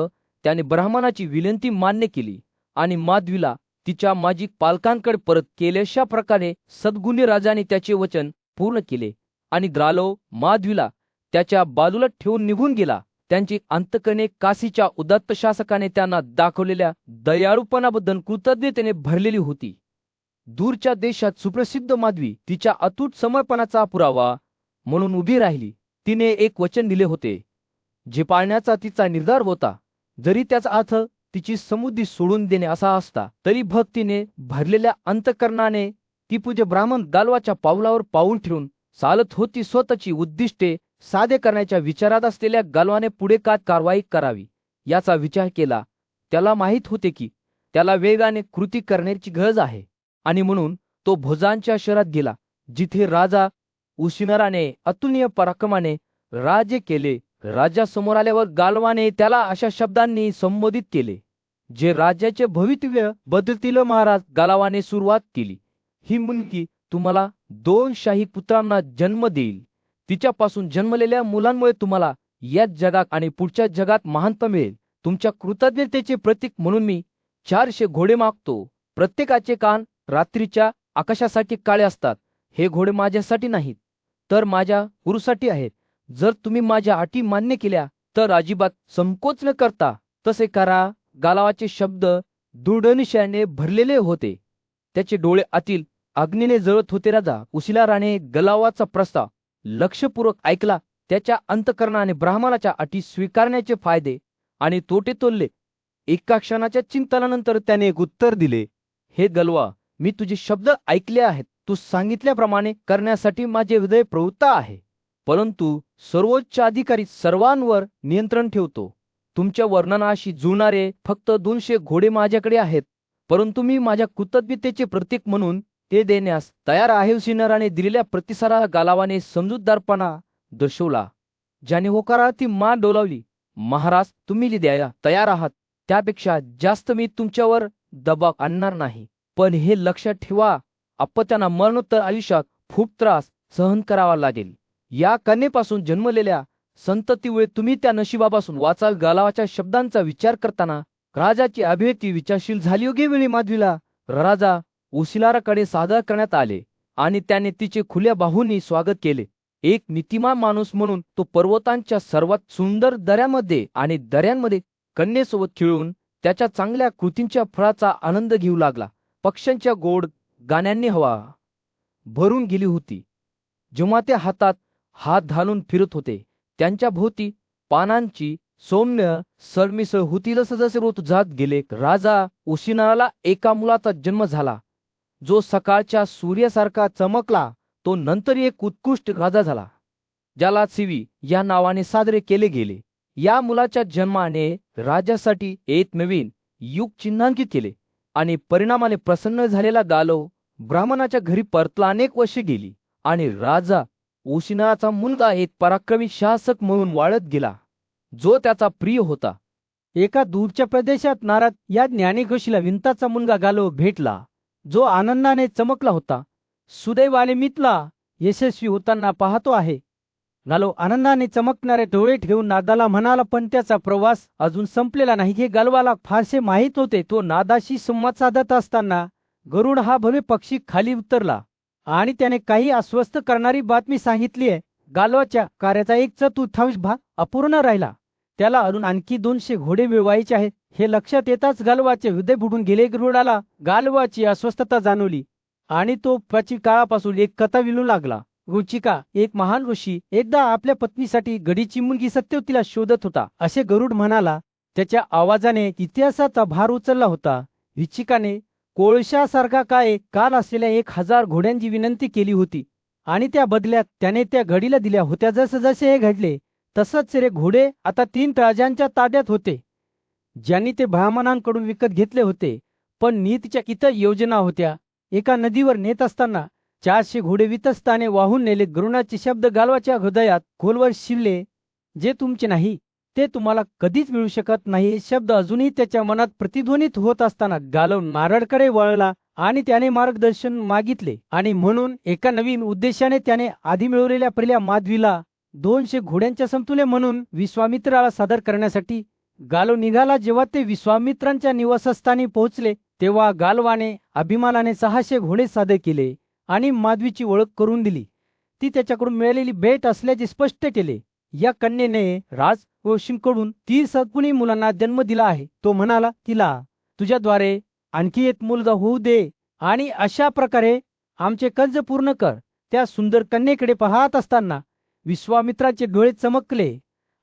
त्याने ब्राह्मणाची विनंती मान्य केली आणि माधवीला तिच्या माजी पालकांकडे परत केले. अशा प्रकारे सद्गुणी राजाने त्याचे वचन पूर्ण केले आणि द्रालो माधवीला त्याच्या बाजूला ठेवून निघून गेला. त्यांची अंतकरणे काशीच्या उदात्त शासकाने त्यांना दाखवलेल्या दयाळूपणाबद्दल कृतज्ञतेने भरलेली होती. दूरच्या देशात सुप्रसिद्ध माधवी तिच्या अतूट समर्पणाचा पुरावा म्हणून उभी राहिली. तिने एक वचन दिले होते जे पाळण्याचा तिचा निर्धार होता. जरी त्याचा अर्थ तिची समृद्धी सोडून देणे असा असता तरी भक्तीने भरलेल्या अंतकरणाने ती पूज्य ब्राह्मण गालवाच्या पावलावर पाऊल ठेवून चालत होती. स्वतःची उद्दिष्टे साध्य करण्याच्या विचारात असलेल्या गालवाने पुढे काय कारवाई करावी याचा विचार केला. त्याला माहीत होते की त्याला वेगाने कृती करण्याची गरज आहे आणि म्हणून तो भोजांच्या शहरात गेला जिथे राजा उशिनराने अतुलनीय पराक्रमाने राज्य केले. राजासमोर आल्यावर गालवाने त्याला अशा शब्दांनी संबोधित केले जे राज्याचे भवितव्य बदलतील. महाराज, गालवाने सुरुवात केली, ही मुलगी तुम्हाला 2 शाही पुत्रांना जन्म देईल. तिच्यापासून जन्मलेल्या मुलांमुळे तुम्हाला याच जगात आणि पुढच्या जगात महानता मिळेल. तुमच्या कृतज्ञतेचे प्रतीक म्हणून मी 400 घोडे मागतो. प्रत्येकाचे कान रात्रीच्या आकाशासाठी काळे असतात. हे घोडे माझ्यासाठी नाहीत तर माझ्या गुरुसाठी आहेत. जर तुम्ही माझ्या अटी मान्य केल्या तर अजिबात संकोच न करता तसे करा. गालवाचे शब्द दृढनिश्चयाने भरलेले होते. त्याचे डोळे आतील अग्नीने जळत होते. राजा उशिलाराने गालवाचा प्रस्ताव लक्षपूर्वक ऐकला. त्याच्या अंतकरणाने ब्राह्मणाच्या अटी स्वीकारण्याचे फायदे आणि तोटे तोलले. एका क्षणाच्या चिंतनानंतर त्याने एक उत्तर दिले, हे गलवा, मी तुझे शब्द ऐकले आहेत. तू सांगितल्याप्रमाणे करण्यासाठी माझे हृदय प्रवृत्त आहे. परंतु सर्वोच्च अधिकारी सर्वांवर नियंत्रण ठेवतो. तुमच्या वर्णनाशी जुळणारे फक्त 200 घोडे माझ्याकडे आहेत. परंतु मी माझ्या कृतज्ञतेचे प्रतीक म्हणून ते देण्यास तयार आहे. उशिनराने दिलेल्या प्रतिसादाला गालवाने समजूतदारपणा दर्शवला, ज्याने होकारार्थी मान डोलावली. महाराज, तुम्ही द्यायला तयार आहात त्यापेक्षा जास्त मी तुमच्यावर दबाव आणणार नाही. पण हे लक्षात ठेवा, अपत्यांना मरणोत्तर आयुष्यात खूप त्रास सहन करावा लागेल. या कन्येपासून जन्मलेल्या संततीमुळे तुम्ही त्या नशिबापासून वाचाल. गालवाच्या शब्दांचा विचार करताना राजाची अभिव्यक्ती विचारशील झाली. योग्य वेळी माधवीला राजा उशिलाराकडे सादर करण्यात आले आणि त्याने तिचे खुल्या बाहूंनी स्वागत केले. एक नीतिमान माणूस म्हणून तो पर्वतांच्या सर्वात सुंदर दऱ्यांमध्ये आणि दऱ्यांमध्ये कन्येसोबत खेळून त्याच्या चांगल्या कृतींच्या फळाचा आनंद घेऊ लागला. पक्ष्यांच्या गोड गाण्यांनी हवा भरून गेली होती जेव्हा ते हातात हात घालून फिरत होते. त्यांच्या भोवती पानांची सौम्य सरमिसळ होती. जसजसे रोज जात गेले, राजा उशिनराला एका मुलाचा जन्म झाला जो सकाळच्या सूर्यासारखा चमकला. तो नंतर एक उत्कृष्ट राजा झाला ज्याला सिवी या नावाने साजरे केले गेले. या मुलाच्या जन्माने राजासाठी एक नवीन युग चिन्हांकित केले आणि परिणामाने प्रसन्न झालेला गालव ब्राह्मणाच्या घरी परतला. अनेक वर्षे गेली आणि राजा उशिनराचा मुलगा एक पराक्रमी शासक म्हणून वाढत गेला जो त्याचा प्रिय होता. एका दूरच्या प्रदेशात नारद या ज्ञानीघोषीला विंताचा मुलगा गालव भेटला जो आनंदाने चमकला होता. सुदैवाने मितला यशस्वी होताना पाहतो आहे. गालव आनंदाने चमकणारे डोळे ठेवून नादाला म्हणाला, पण त्याचा प्रवास अजून संपलेला नाही हे गालवाला फारसे माहीत होते. तो नादाशी संवाद साधत असताना गरुड हा भव्य पक्षी खाली उतरला आणि त्याने काही अस्वस्थ करणारी बातमी सांगितली आहे. गालवाच्या कार्याचा 1/4 भाग अपूर्ण राहिला. त्याला अजून आणखी 200 घोडे मिळवायचे आहेत. हे लक्षात येताच गालवाचे हृदय बुडून गेले. गरुडाला गालवाची अस्वस्थता जाणवली आणि तो प्राचीन काळापासून एक कथा विणू लागला. रुचिका, एक महान ऋषी, एकदा आपल्या पत्नीसाठी गडीची मुलगी सत्यवतीला शोधत होता असे गरुड म्हणाला. त्याच्या आवाजाने इतिहासाचा भार उचलला होता. रुचिकाने कोळशासारखा काल असलेल्या 1000 घोड्यांची विनंती केली होती आणि त्या बदल्यात त्याने त्या घडीला दिल्या होत्या. जसे हे घडले तसंच रे घोडे आता 3 राजांच्या ताब्यात होते ज्यांनी ते ब्राह्मणांकडून विकत घेतले होते. पण नीतीच्या इतर योजना होत्या. एका नदीवर नेत असताना 400 घोडे वितस्ताने वाहून नेले. गरुडाचे शब्द गालवाच्या हृदयात खोलवर शिरले, जे तुमचे नाही ते तुम्हाला कधीच मिळू शकत नाही. हे शब्द अजूनही त्याच्या मनात प्रतिध्वनित होत असताना गालव नारदकडे वळला आणि त्याने मार्गदर्शन मागितले आणि म्हणून एका नवीन उद्देशाने त्याने आधी मिळवलेल्या पहिल्या माधवीला 200 घोड्यांच्या समतुल्य म्हणून विश्वामित्राला सादर करण्यासाठी गालो निघाला. जेव्हा ते विश्वामित्रांच्या निवासस्थानी पोहोचले तेव्हा गालवाने अभिमानाने 600 घोडे सादर केले आणि माधवीची ओळख करून दिली. ती त्याच्याकडून मिळालेली भेट असल्याचे स्पष्ट केले. या कन्येने राज वशिंकडून 30 सद्गुणी मुलांना जन्म दिला आहे. तो म्हणाला, तिला तुझ्याद्वारे आणखी एक मुलगा होऊ दे आणि अशा प्रकारे आमचे कर्ज पूर्ण कर. त्या सुंदर कन्येकडे पाहत असताना विश्वामित्राचे डोळे चमकले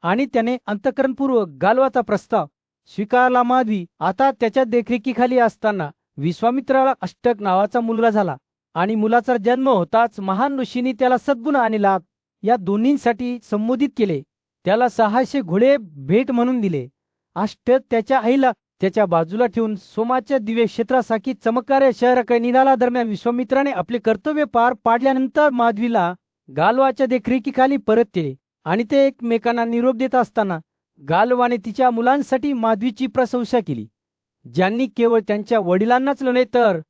आणि त्याने अंतःकरणपूर्वक गालवाचा प्रस्ताव स्वीकारला. माधवी आता त्याच्या देखरेखीखाली असताना विश्वामित्राला अष्टक नावाचा मुलगा झाला आणि मुलाचा जन्म होताच महान ऋषींनी त्याला सद्गुण आणि लाभ या दोन्हींसाठी संबोधित केले. त्याला 600 घोडे भेट म्हणून दिले. अष्टक त्याच्या आईला त्याच्या बाजूला ठेवून सोमाच्या दिवे क्षेत्रासारखी चमकणाऱ्या शहराकडे निघाला. दरम्यान विश्वामित्राने आपले कर्तव्य पार पाडल्यानंतर माधवीला गालवाच्या देखरेखीखाली परत केले आणि ते एकमेकांना निरोप देत असताना गालवाने तिच्या मुलांसाठी माधवीची प्रशंसा केली, ज्यांनी केवळ त्यांच्या वडिलांनाच नव्हे तर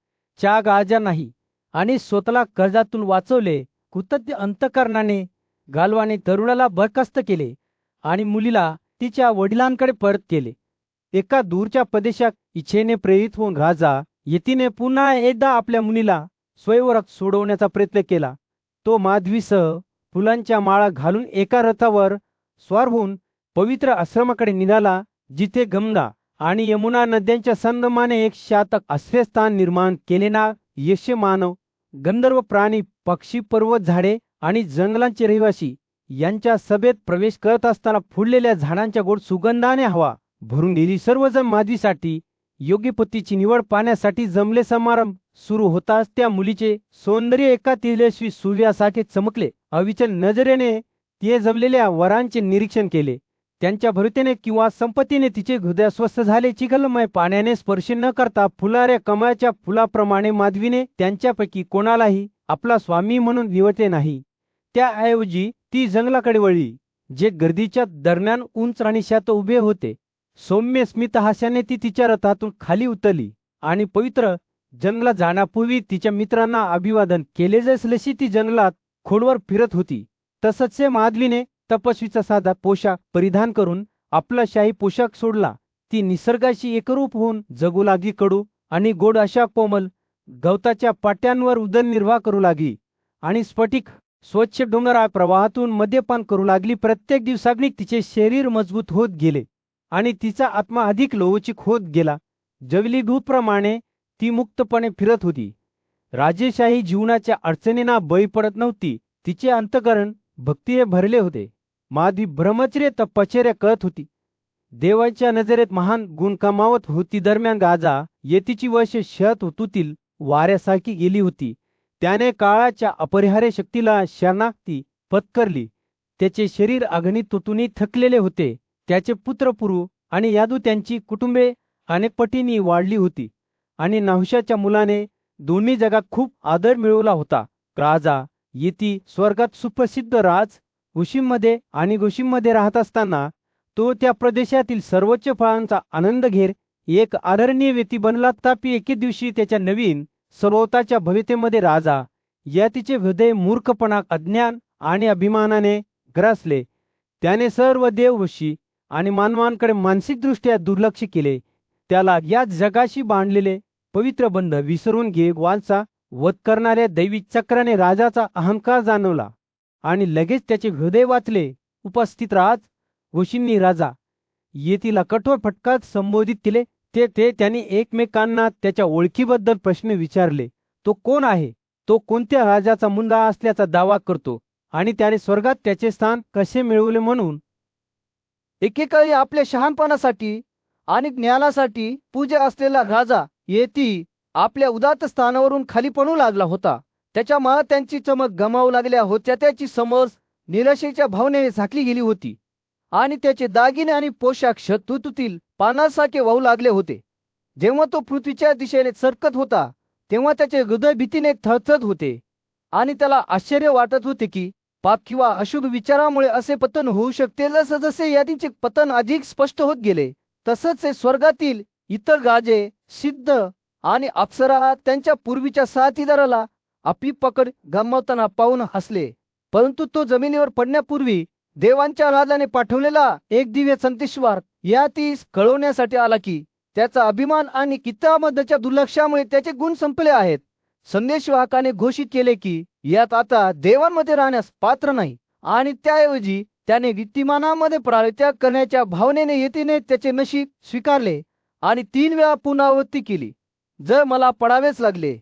चाग आजांनाही आणि स्वतःला कर्जातून वाचवले. कृतज्ञ अंतःकरणाने गालवाने तरुणाला बरखास्त केले आणि मुलीला तिच्या वडिलांकडे परत केले. एका दूरच्या प्रदेशात इच्छेने प्रेरित होऊन राजा यतीने पुन्हा एकदा आपल्या मुलीला स्वयंवरात सोडवण्याचा प्रयत्न केला. तो माधवीसह फुलांच्या माळा घालून एका रथावर स्वार होऊन पवित्र आश्रमाकडे निघाला, जिथे गंगा आणि यमुना नद्यांच्या संगमाने एक शातक आश्रयस्थान निर्माण केले. ना यश मानव, गंधर्व, प्राणी, पक्षी, पर्वत, झाडे आणि जंगलांचे रहिवासी यांच्या सभेत प्रवेश करत असताना फुललेल्या झाडांच्या गोड सुगंधाने हवा भरून गेली. सर्वजण माधवीसाठी योग्य पतीची निवड पाहण्यासाठी जमले. समारंभ सुरू होताच त्या मुलीचे सौंदर्य एका तेजस्वी सूर्यासारखे चमकले. अविचल नजरेने तिने जमलेल्या वरांचे निरीक्षण केले. त्यांच्या भरतेने किंवा संपत्तीने तिचे हृदय स्वस्थ झाले. चिखलमय पाण्याने स्पर्श न करता फुलाऱ्या कमळाच्या फुलाप्रमाणे माधवीने त्यांच्यापैकी कोणालाही आपला स्वामी म्हणून निवडले नाही. त्याऐवजी ती जंगलाकडे वळली, जे गर्दीच्या दरम्यान उंच राणीशात उभे होते. सौम्य स्मितहास्याने ती तिच्या रथातून खाली उतरली आणि पवित्र जंगलात जाण्यापूर्वी तिच्या मित्रांना अभिवादन केले. जसलशी ती जंगलात खोडवर फिरत होती तसंच माधवीने तपस्वीचा साधा पोशाख परिधान करून आपला शाही पोशाख सोडला. ती निसर्गाशी एकरूप होऊन जगू लागली. कडू आणि गोड अशा कोमल गवताच्या पाट्यांवर उदरनिर्वाह करू लागली आणि स्फटिक स्वच्छ डोंगरा प्रवाहातून मद्यपान करू लागली. प्रत्येक दिवसागणिक तिचे शरीर मजबूत होत गेले आणि तिचा आत्मा अधिक लवचिक होत गेला. जवली दूतप्रमाणे ती मुक्तपणे फिरत होती. राजेशाही जीवनाच्या अडचणींना बळी पडत नव्हती. तिचे अंतःकरण भक्तीने भरले होते. माधवी ब्रह्मचर्य तपश्चर्या करत होती. देवाच्या नजरेत महान गुण कमावत होती. दरम्यान गाजा येतीची वर्ष शत ऋतूतील वाऱ्यासारखी गेली होती. त्याने काळाच्या अपरिहार्य शक्तीला शरणागती पत्करली. त्याचे शरीर अगणित तुटून थकलेले होते. त्याचे पुत्र पुरू आणि यादू त्यांची कुटुंबे अनेक पटींनी वाढली होती आणि नहुशाच्या मुलाने दोन्ही जगात खूप आदर मिळवला होता. राजा येती स्वर्गात सुप्रसिद्ध राज उशीमध्ये आणि गोशीमध्ये राहत असताना तो त्या प्रदेशातील सर्वोच्च फळांचा आनंद घेर एक आदरणीय व्यक्ती बनला. तथापि एके दिवशी त्याच्या नवीन सभोवताच्या भव्यतेमध्ये राजा यतीचे हृदय मूर्खपणा, अज्ञान आणि अभिमानाने ग्रासले. त्याने सर्व देव, ऋषी आणि मानवांकडे मानसिकदृष्ट्या दुर्लक्ष केले. त्याला या जगाशी बांधलेले पवित्र बंध विसरून गेवांचा वध करणाऱ्या दैवी चक्राने राजाचा अहंकार जाणवला आणि लगेच त्याचे हृदय वाचले. उपस्थित राज ऋषींनी राजा येतीला कठोर फटक्यात संबोधित केले. त्यांनी एकमेकांना त्याच्या ओळखीबद्दल प्रश्न विचारले. तो कोण आहे? तो कोणत्या राजाचा मुलगा असल्याचा दावा करतो आणि त्याने स्वर्गात त्याचे स्थान कसे मिळवले? म्हणून एकेकाळी आपल्या शहाणपणासाठी आणि ज्ञानासाठी पूज्य असलेला राजा येती आपल्या उदात्त स्थानावरून खाली पडू लागला होता. त्याच्या त्यांची चमक गमावू लागल्या होत्या. त्याची समज निराशेच्या भावनेने झाकली गेली होती आणि त्याचे दागिने आणि पोशाख शत्रुतील पानासारखे वाहू लागले होते. जेव्हा तो पृथ्वीच्या दिशेने सरकत होता तेव्हा त्याचे हृदय भीतीने थरथरत होते आणि त्याला आश्चर्य वाटत होते की पाप किंवा अशुभ विचारामुळे असे पतन होऊ शकते. जसजसे यादीचे पतन अधिक स्पष्ट होत गेले तसंच स्वर्गातील इतर राजे, सिद्ध आणि अप्सरा त्यांच्या पूर्वीच्या साथीदाराला आपली पकड गमावताना पाहून हसले. परंतु तो जमिनीवर पडण्यापूर्वी देवांच्या राजाने पाठवलेला एक दिव्य संदेशवार यातीस कळवण्यासाठी आला की त्याचा अभिमान आणि किताबच्या दुर्लक्षामुळे त्याचे गुण संपले आहेत. संदेशवाहकाने घोषित केले की यात आता देवांमध्ये राहण्यास पात्र नाही आणि त्याऐवजी त्याने रीतिमानामध्ये प्राणत्याग करण्याच्या भावनेने येतीने त्याचे नशीब स्वीकारले आणि 3 वेळा पुनरावृत्ती केली. जर मला पडावेच लागले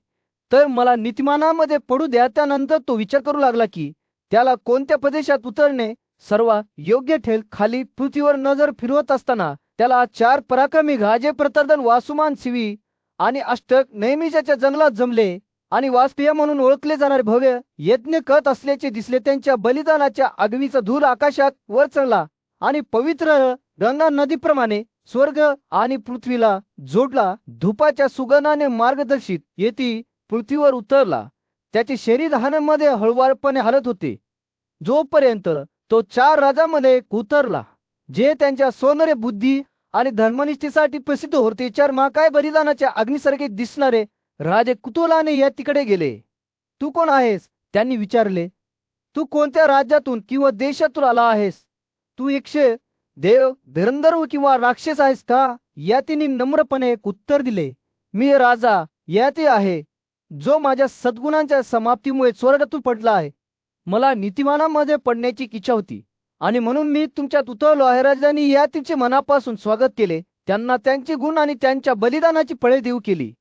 तर मला नीतिमानामध्ये पडू द्या. त्यानंतर तो विचार करू लागला की त्याला कोणत्या प्रदेशात उतरणे सर्वात योग्य ठरेल. खाली पृथ्वीवर नजर फिरवत असताना त्याला 4 पराक्रमी गाजे प्रतर्दन वासुमान शिवी आणि अष्टक नेहमीच्या जंगलात जमले आणि वाजपेय म्हणून ओळखले जाणारे भव्य यज्ञ करत असल्याचे दिसले. त्यांच्या बलिदानाच्या आगवीचा धूर आकाशात वर चढला आणि पवित्र गंगा नदीप्रमाणे स्वर्ग आणि पृथ्वीला जोडला. धुपाच्या सुगंधाने मार्गदर्शित येती पृथ्वीवर उतरला. त्याचे शरीर हाणामध्ये हळुवारपणे हलत होते जोपर्यंत तो 4 राजांमध्ये उतरला जे त्यांच्या सौंदर्य बुद्धी आणि धर्मनिष्ठेसाठी प्रसिद्ध होते. 4 महाकाय बलिदानाच्या अग्नीसारखे दिसणारे राजे कुतूहलाने या तिकडे गेले. तू कोण आहेस? त्यांनी विचारले. तू कोणत्या राज्यातून किंवा देशातून आला आहेस? तू एकशे देव धरंधर किंवा राक्षस आहेस का? यातीने नम्रपणे उत्तर दिले. मी राजा याती आहे जो माझ्या सद्गुणांच्या समाप्तीमुळे स्वर्गातून पडला आहे. मला नीतिमानामध्ये पडण्याची इच्छा होती आणि म्हणून मी तुमच्यात उतरलो आहे. राजांनी यातीचे मनापासून स्वागत केले. त्यांना त्यांचे गुण आणि त्यांच्या बलिदानाची फळे देऊ केली.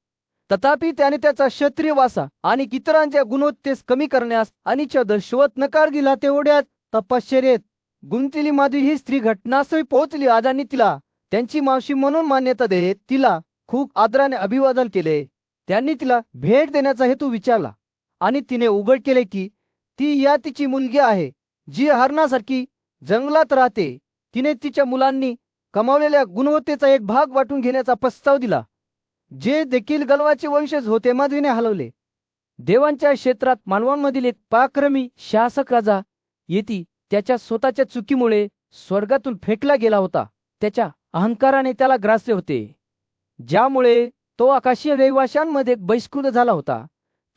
तथापि त्याने त्याचा क्षत्रिय वासा आणि इतरांच्या गुणोत्तेज कमी करण्यास आणि दर्शवत नकार दिला. तेवढ्यात तपश्चर्येत गुंतलेली माधवी ही स्त्री घटनास्थळी पोहोचली. राजांनी तिला त्यांची मावशी म्हणून मान्यता देत तिला खूप आदराने अभिवादन केले. त्यांनी तिला भेट देण्याचा हेतू विचारला आणि तिने उघड केले की ती यातीची मुलगी आहे जी हरणासारखी जंगलात राहते. तिने तिच्या मुलांनी कमावलेल्या गुणवत्तेचा एक भाग वाटून घेण्याचा प्रस्ताव दिला जे देखील गलवाचे वंशज होते. माधवीने हलवले. देवांच्या क्षेत्रात मानवांमधील एक पराक्रमी शासक राजा येती त्याच्या स्वतःच्या चुकीमुळे स्वर्गातून फेकला गेला होता. त्याच्या अहंकाराने त्याला ग्रासले होते ज्यामुळे तो आकाशीय रहिवाशांमध्ये बहिष्कृत झाला होता.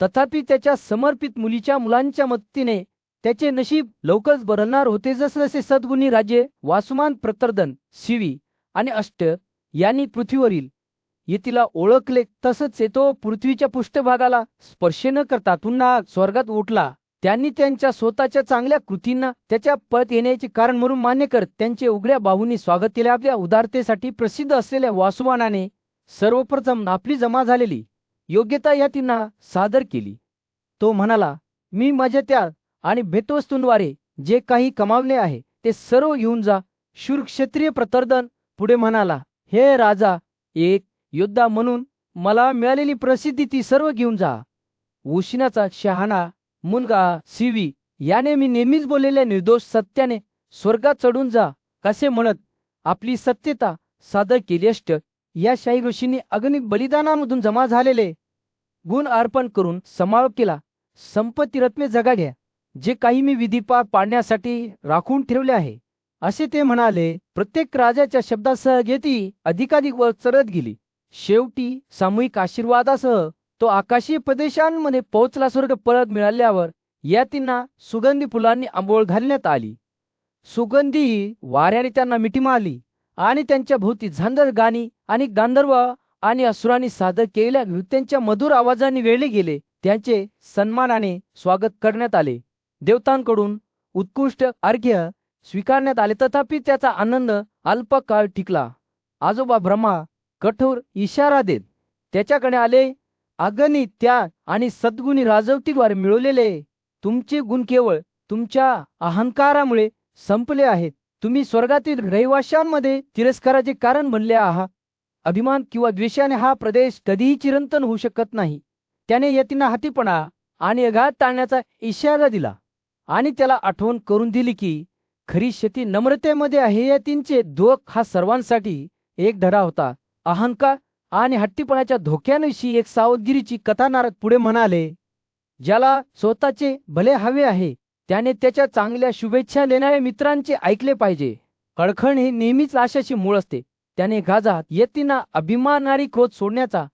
तथापि त्याच्या समर्पित मुलीच्या मुलांच्या मदतीने त्याचे नशीब लवकरच बदलणार होते. जसजसे सद्गुणी राजे वासुमान प्रतर्दन शिवी आणि अष्ट यांनी पृथ्वीवरील येतीला ओळखले तसंच तो पृथ्वीच्या पृष्ठभागाला स्पर्श न करता पुन्हा स्वर्गात उठला. त्यांनी त्यांच्या स्वतःच्या चांगल्या कृतींना त्याच्या परत येण्याचे कारण म्हणून मान्य करत त्यांचे उघड्या बाहूंनी स्वागत केले. आपल्या उदारतेसाठी प्रसिद्ध असलेल्या वासुमानाने सर्वप्रथम आपली जमा झालेली योग्यता यातींना सादर केली. तो म्हणाला, मी माझ्या त्याग आणि भेटवस्तूंद्वारे जे काही कमावले आहे ते सर्व घेऊन जा. शूर क्षत्रिय प्रतर्दन पुढे म्हणाला, हे राजा, एक योद्धा म्हणून मला मिळालेली प्रसिद्धी ती सर्व घेऊन जा. उशिनाचा शहाणा मुलगा शिवी याने मी नेहमीच बोललेल्या निर्दोष सत्याने स्वर्गात चढून जा कसे म्हणत आपली सत्यता सादर केली. अष्ट या शाही ऋषींनी अग्नी बलिदानामधून जमा झालेले गुण अर्पण करून समारोप केला. संपत्ती रत्ने जगा घ्या जे काही मी विधी पार पाडण्यासाठी राखून ठेवले आहे असे ते म्हणाले. प्रत्येक राजाच्या शब्दासह येती अधिकाधिक वर चढत गेली. शेवटी सामूहिक आशीर्वादासह तो आकाशीय प्रदेशांमध्ये पोहोचला. स्वर्ग परत मिळाल्यावर यातींना सुगंधी फुलांनी आंबोळ घालण्यात आली. सुगंधी वाऱ्याने त्यांना मिठी मारली आणि त्यांच्या भोवती झांजर गाणी आणि गांधर्व आणि असुरांनी सादर केलेल्या नृत्यांच्या मधुर आवाजाने वेढले गेले. त्यांचे सन्मानाने स्वागत करण्यात आले. देवतांकडून उत्कृष्ट अर्घ्य स्वीकारण्यात आले. तथापि त्याचा आनंद अल्पकाळ टिकला. आजोबा ब्रह्मा कठोर इशारा देत त्याच्याकडे आले. अगणित त्याग आणि सद्गुणी राजवटीद्वारे मिळवलेले तुमचे गुण केवळ तुमच्या अहंकारामुळे संपले आहेत. तुम्ही स्वर्गातील रहिवाशांमध्ये तिरस्काराचे कारण बनले आहात. अभिमान किंवा द्वेषाने हा प्रदेश कधीही चिरंतन होऊ शकत नाही. त्याने यतींना हातीपणा आणि अघात टाळण्याचा इशारा दिला आणि त्याला आठवण करून दिली की खरी शेती नम्रतेमध्ये आहे. यतींचे दुःख हा सर्वांसाठी एक धडा होता. अहंकार आणि हट्टीपणाच्या धोक्यांविषयी एक सावधगिरीची कथा नारद पुढे म्हणाले. ज्याला स्वतःचे भले हवे आहे त्याने त्याच्या चांगल्या शुभेच्छा देणाऱ्या मित्रांचे ऐकले पाहिजे. कळखण हे नेहमीच आशाची मूळ असते. त्याने गाजात यतींना अभिमानारी क्रोध सोडण्याचा,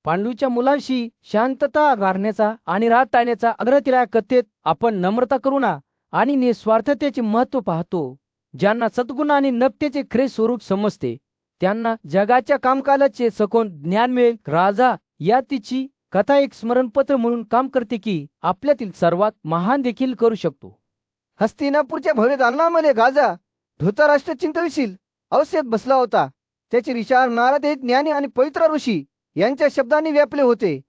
पांडूच्या मुलांशी शांतता गारण्याचा आणि राग टाळण्याचा आग्रह केला. कथेत आपण नम्रता करू ना आणि निस्वार्थतेचे महत्त्व पाहतो. ज्यांना सद्गुण आणि नप्तेचे खरे स्वरूप समजते त्यांना जगाच्या कामकालाचे सखोल ज्ञान मिळेल. राजा या तिची कथा एक स्मरणपत्र म्हणून काम करते की आपल्यातील सर्वात महान देखील करू शकतो. हस्तिनापूरच्या भव्य दालनामध्ये गाजा धृतराष्ट्र चिंतनशील अवस्थेत बसला होता. त्याचे विचार नारद हे ज्ञानी आणि पवित्र ऋषी यांच्या शब्दांनी व्यापले होते.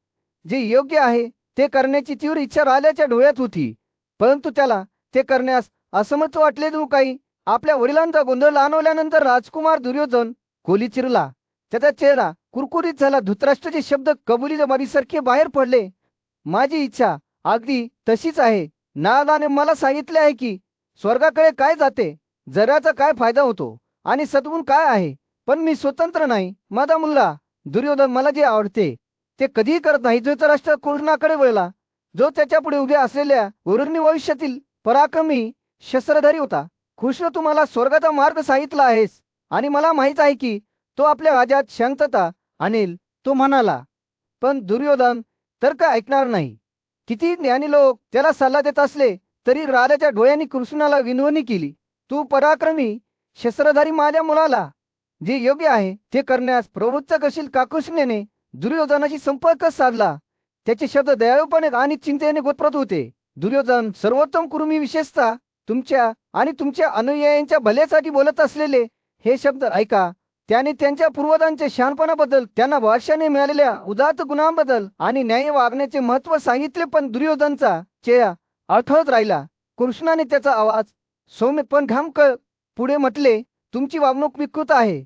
जे योग्य आहे ते करण्याची तीव्र इच्छा राजाच्या डोळ्यात होती, परंतु त्याला ते करण्यास असमर्थ वाटले. जणू काही आपल्या वडिलांचा गोंधळ आणवल्यानंतर राजकुमार दुर्योधन खोली चिरला. त्याचा चेहरा कुरकुरीत झाला. धृतराष्ट्राचे शब्द कबुली जमारीसारखे बाहेर पडले. माझी इच्छा अगदी तशीच आहे. नारदाने मला सांगितले आहे की स्वर्गाकडे काय जाते, जगाचा काय फायदा होतो आणि सद्गुण काय आहे, पण मी स्वतंत्र नाही. माझा मुलगा दुर्योधन मला जे आवडते ते कधीही करत नाही. धृतराष्ट्र कृष्णाकडे वळला, जो त्याच्या पुढे उभे असलेल्या वरुणी भविष्यातील पराक्रमी शस्त्रधारी होता. कृष्ण, तू मला स्वर्गाचा मार्ग सांगितला आहेस आणि मला माहित आहे की तो आपल्या राज्यात शांतता आणेल. तो म्हणाला, पण दुर्योधन तर्क ऐकणार नाही. किती ज्ञानी लोक त्याला सल्ला देत असले तरी राजाच्या डोळ्यांनी कृष्णाला विनवणी केली. तू पराक्रमी शस्त्रधारी माझ्या मुलाला जे योग्य आहे ते करण्यास प्रवृत्त करशील का? कृष्णाने दुर्योधनाशी संपर्क साधला. त्याचे शब्द दयाळूपणे आणि चिंतेने गोतप्रत होते. दुर्योधन, सर्वोत्तम कुरुमी, विशेषतः तुमच्या आणि तुमच्या अनुयायांच्या भल्यासाठी बोलत असलेले हे शब्द ऐका. त्याने त्यांच्या पूर्वजांच्या शहाणपणाबद्दल, त्यांना वर्षाने मिळालेल्या उदात्त गुणांबद्दल आणि न्याय वागण्याचे महत्त्व सांगितले. पण दुर्योधनचा चेहरा अडखळत राहिला. कृष्णाने त्याचा आवाज सौम्य पण घामकळ पुढे म्हटले, तुमची वागणूक विकृत आहे,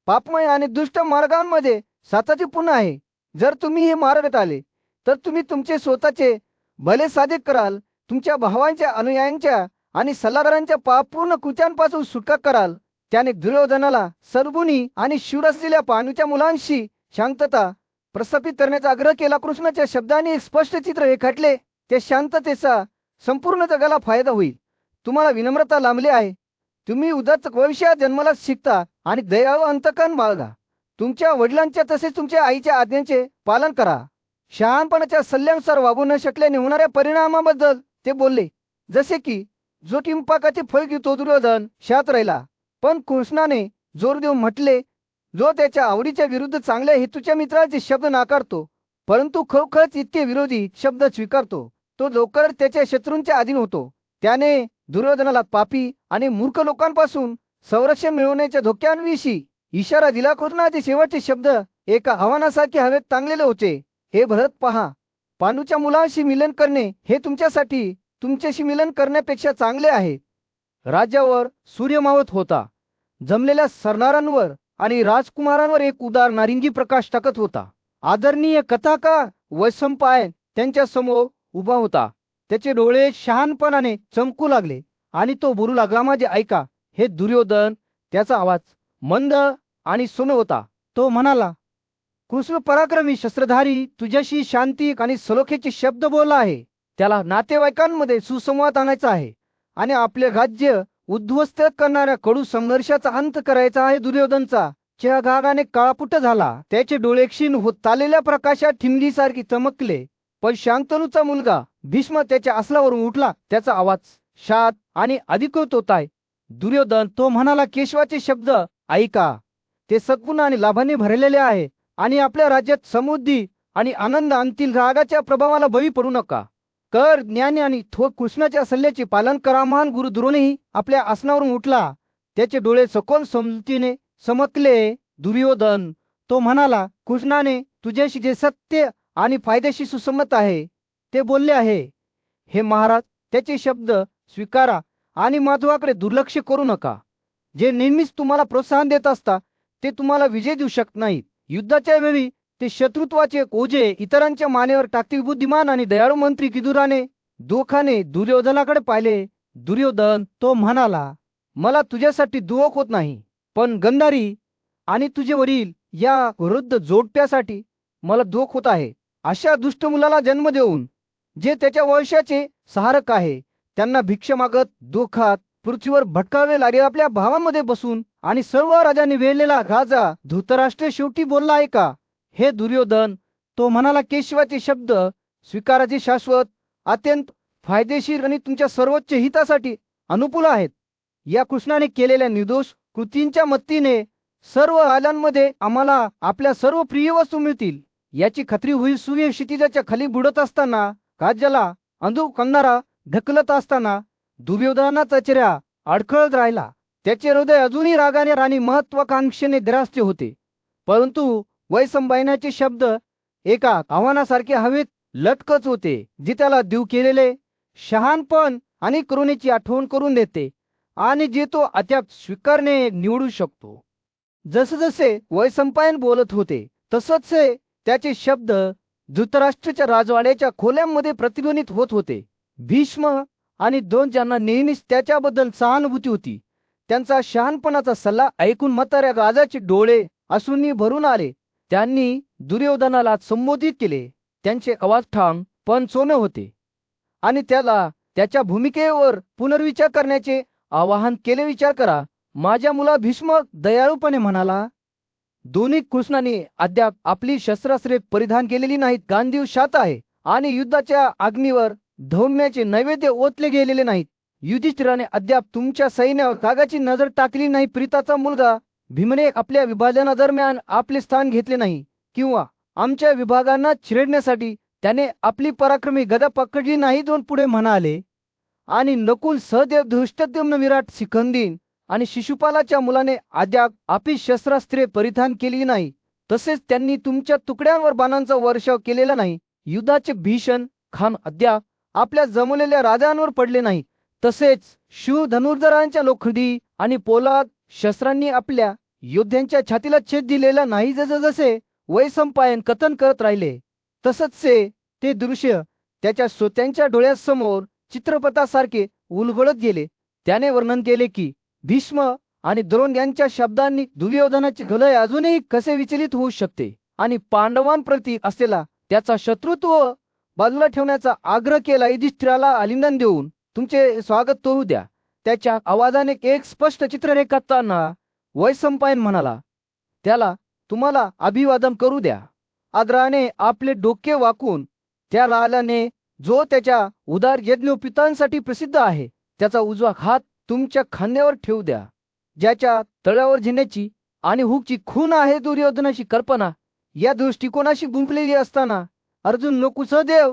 पापमय आणि दुष्ट मार्गांमध्ये सातत्यपूर्ण आहे. जर तुम्ही हे मार्गात आले तर तुम्ही तुमचे स्वतःचे भले साधित कराल, तुमच्या भावांच्या, अनुयायांच्या आणि सल्लागारांच्या पापपूर्ण कृत्यांपासून सुटका कराल. त्याने दुर्योधनाला सद्गुणी आणि शूर असलेल्या पांडूच्या मुलांशी शांतता प्रस्थापित करण्याचा आग्रह केला. कृष्णाच्या शब्दांनी एक स्पष्ट चित्र रेखाटले. त्या शांततेचा संपूर्ण जगाला फायदा होईल. तुम्हाला विनम्रता लाभली आहे. तुम्ही उदात्त भविष्यात जन्माला शिकता आणि दयाळू अंतकरण बाळगा. तुमच्या वडिलांच्या तसेच तुमच्या आईच्या आज्ञांचे पालन करा. शहाणपणाच्या सल्ल्यानुसार वागू न शकल्याने होणाऱ्या परिणामाबद्दल ते बोलले. जसे की जो टिंपाकाचे फळ घेतो. दुर्योधन शांत राहिला, पण कृष्णाने जोर देऊन म्हटले, जो त्याच्या आवडीच्या विरुद्ध चांगल्या हेतूच्या मित्राचे शब्द नाकारतो परंतु खरोखरच इतके विरोधी शब्द स्वीकारतो, तो लवकर त्याच्या शत्रूंच्या अधीन होतो. त्याने दुर्योधनाला पापी आणि मूर्ख लोकांपासून संरक्षण मिळवण्याच्या धोक्यांविषयी इशारा दिला. कृष्णाचे शेवटचे शब्द एका आव्हानासारखे हवेत टांगलेले होते. हे भरत, पहा, पांडूच्या मुलांशी मिलन करणे हे तुमच्याशी मिलन करण्यापेक्षा चांगले आहे. राज्यावर सूर्य मावत होता. जमलेल्या सरदारांवर आणि राजकुमारांवर एक उदार नारिंगी प्रकाश टाकत होता. आदरणीय कथाकार वैशंपायन त्यांच्या समोर उभा होता. त्याचे डोळे शहाणपणाने चमकू लागले आणि तो बोलू लागला, माझे ऐका हे दुर्योधन. त्याचा आवाज मंद आणि सौम्य होता. तो म्हणाला, कृष्ण पराक्रमी शस्त्रधारी तुझ्याशी शांती आणि सलोख्याचे शब्द बोलला आहे. त्याला नातेवाईकांमध्ये सुसंवाद आणायचा आहे आणि आपले राज्य उद्ध्वस्त करणाऱ्या कडू संघर्षाचा अंत करायचा आहे. दुर्योधनचा चेहरा काळापुट झाला. त्याचे डोळे क्षीण होत चाललेल्या प्रकाशात ठिणगीसारखी चमकले. पण शांतनूचा मुलगा भीष्म त्याच्या आसनावरून उठला. त्याचा आवाज शांत आणि अधिकृत होता. दुर्योधन, तो म्हणाला, केशवाचे शब्द ऐका. ते सद्गुण आणि लाभाने भरलेले आहे आणि आपल्या राज्यात समृद्धी आणि आनंद आणतील. रागाच्या प्रभावाला बळी पडू नका. कर ज्ञानी आणि थोर कृष्णाच्या सल्ल्याचे पालन करा. महान गुरु द्रोणही आपल्या आसनावरून उठला. त्याचे डोळे सखोल समजुतीने चमकले. दुर्योधन, तो म्हणाला, कृष्णाने तुझ्याशी जे सत्य आणि फायद्याशी सुसंमत आहे ते बोलले आहे. हे महाराज, त्याचे शब्द स्वीकारा आणि माधवाकडे दुर्लक्ष करू नका. जे नेहमीच तुम्हाला प्रोत्साहन देत असता ते तुम्हाला विजय देऊ शकत नाहीत. युद्धाच्या वेळी ते शत्रुत्वाचे ओझे इतरांच्या मानेवर टाकतील. बुद्धिमान आणि दयाळू मंत्री किदुराने दुःखाने दुर्योधनाकडे पाहिले. दुर्योधन, तो म्हणाला, मला तुझ्यासाठी दुःख होत नाही, पण गंधारी आणि तुझे वडील या वृद्ध जोडप्यासाठी मला दुःख होत आहे. अशा दुष्ट मुलाला जन्म देऊन जे त्याच्या वंशाचे सहारक आहे, त्यांना भिक्षा मागत दुःखात पृथ्वीवर भटकावे लागेल. आपल्या भावांमध्ये बसून आणि सर्व राजांनी वेळलेला राजा धृतराष्ट्र शेवटी बोलला आहे का? हे दुर्योधन, तो म्हणाला, केशवाचे शब्द स्वीकाराचे शाश्वत, अत्यंत फायदेशीर आणि तुमच्या सर्वोच्च हितासाठी अनुकूल आहेत. या कृष्णाने केलेल्या निर्दोष कृतींच्या मदतीने सर्व आलांमध्ये आम्हाला आपल्या सर्व प्रिय वस्तू मिळतील याची खात्री होईल. सूर्य क्षितिजाच्या खाली बुडत असताना, काजला अंधू करणारा ढकलत असताना दुर्योधनाचा चेहरा अडखळत राहिला. त्याचे हृदय अजूनही रागाने आणि महत्वाकांक्षेने द्रास्ते होते. परंतु वैशंपायनाचे शब्द एका आव्हानासारखे हवेत लटकत होते, जे त्याला देव केलेले शहाणपण आणि करुणेची आठवण करून देते आणि जे तो अद्याप स्वीकारणे निवडू शकतो. जसजसे वैशंपायन बोलत होते तसच त्याचे शब्द धृतराष्ट्राच्या राजवाड्याच्या खोल्यांमध्ये प्रतिध्वनित होत होते. भीष्म आणि दोन ज्यांना नेहमीच त्याच्याबद्दल सहानुभूती होती, त्यांचा शहाणपणाचा सल्ला ऐकून म्हाताऱ्या राजाचे डोळे अश्रूंनी भरून आले. त्यांनी दुर्योधनाला संबोधित केले. त्यांचे आवाज ठाम पण सोने होते आणि त्याला त्याच्या भूमिकेवर पुनर्विचार करण्याचे आवाहन केले. विचार करा, माझ्या मुला. भीष्म दयाळूपणे म्हणाला. दोन्ही कृष्णाने अद्याप आपली शस्त्रास्त्रे परिधान केलेली नाहीत. गांधीव शात आहे आणि युद्धाच्या अग्नीवर धौम्याचे नैवेद्य ओतले गेलेले नाहीत. युधिष्ठिराने अद्याप तुमच्या सैन्यावर कागाची नजर टाकली नाही. प्रीताचा मुलगा भीमने आपल्या विभाजनादरम्यान आपले स्थान घेतले नाही किंवा आमच्या विभागांना चिरडण्यासाठी त्याने आपली पराक्रमी गदा पकडली नाही. दोन पुढे म्हणाले. आणि नकुल, सहदेव, धृष्टद्युम्न, विराट, शिखंडी आणि शिशुपालाच्या मुलाने अद्याप आपली शस्त्रास्त्रे परिधान केली नाही. तसेच त्यांनी तुमच्या तुकड्यांवर बाणांचा वर्षाव केलेला नाही. युद्धाचे भीषण खान अद्याप आपल्या जमलेल्या राजांवर पडले नाही. तसेच शूर धनुर्धरांच्या लोखंडी आणि पोलाद शस्त्रांनी आपल्या योद्ध्यांच्या छातीला छेद दिलेला नाही. जसे वैशंपायन कथन करत राहिले तसंच ते दृश्य त्याच्या श्रोत्यांच्या डोळ्यासमोर चित्रपटासारखे उलगडत गेले. त्याने वर्णन केले की भीष्म आणि द्रोण यांच्या शब्दांनी दुर्योधनाचे हृदय अजूनही कसे विचलित होऊ शकते आणि पांडवांप्रती असलेला त्याचा शत्रुत्व बाजूला ठेवण्याचा आग्रह केला. युधिष्ठिराला आलिंगन देऊन तुमचे स्वागत करू द्या. त्याच्या आवाजाने एक स्पष्ट चित्र रेखाटताना वैशंपायन म्हणाला. त्याला तुम्हाला अभिवादन करू द्या. आदराने आपले डोके वाकून त्या राजाने, जो त्याच्या उदार यज्ञोपितांसाठी प्रसिद्ध आहे, त्याचा उजवा हात तुमच्या खांद्यावर ठेवू द्या. ज्याच्या तळ्यावर जिन्याची आणि हुकची खून आहे. दुर्योधनाची कल्पना या दृष्टिकोनाशी गुंफलेली असताना अर्जुन, नकुल, सहदेव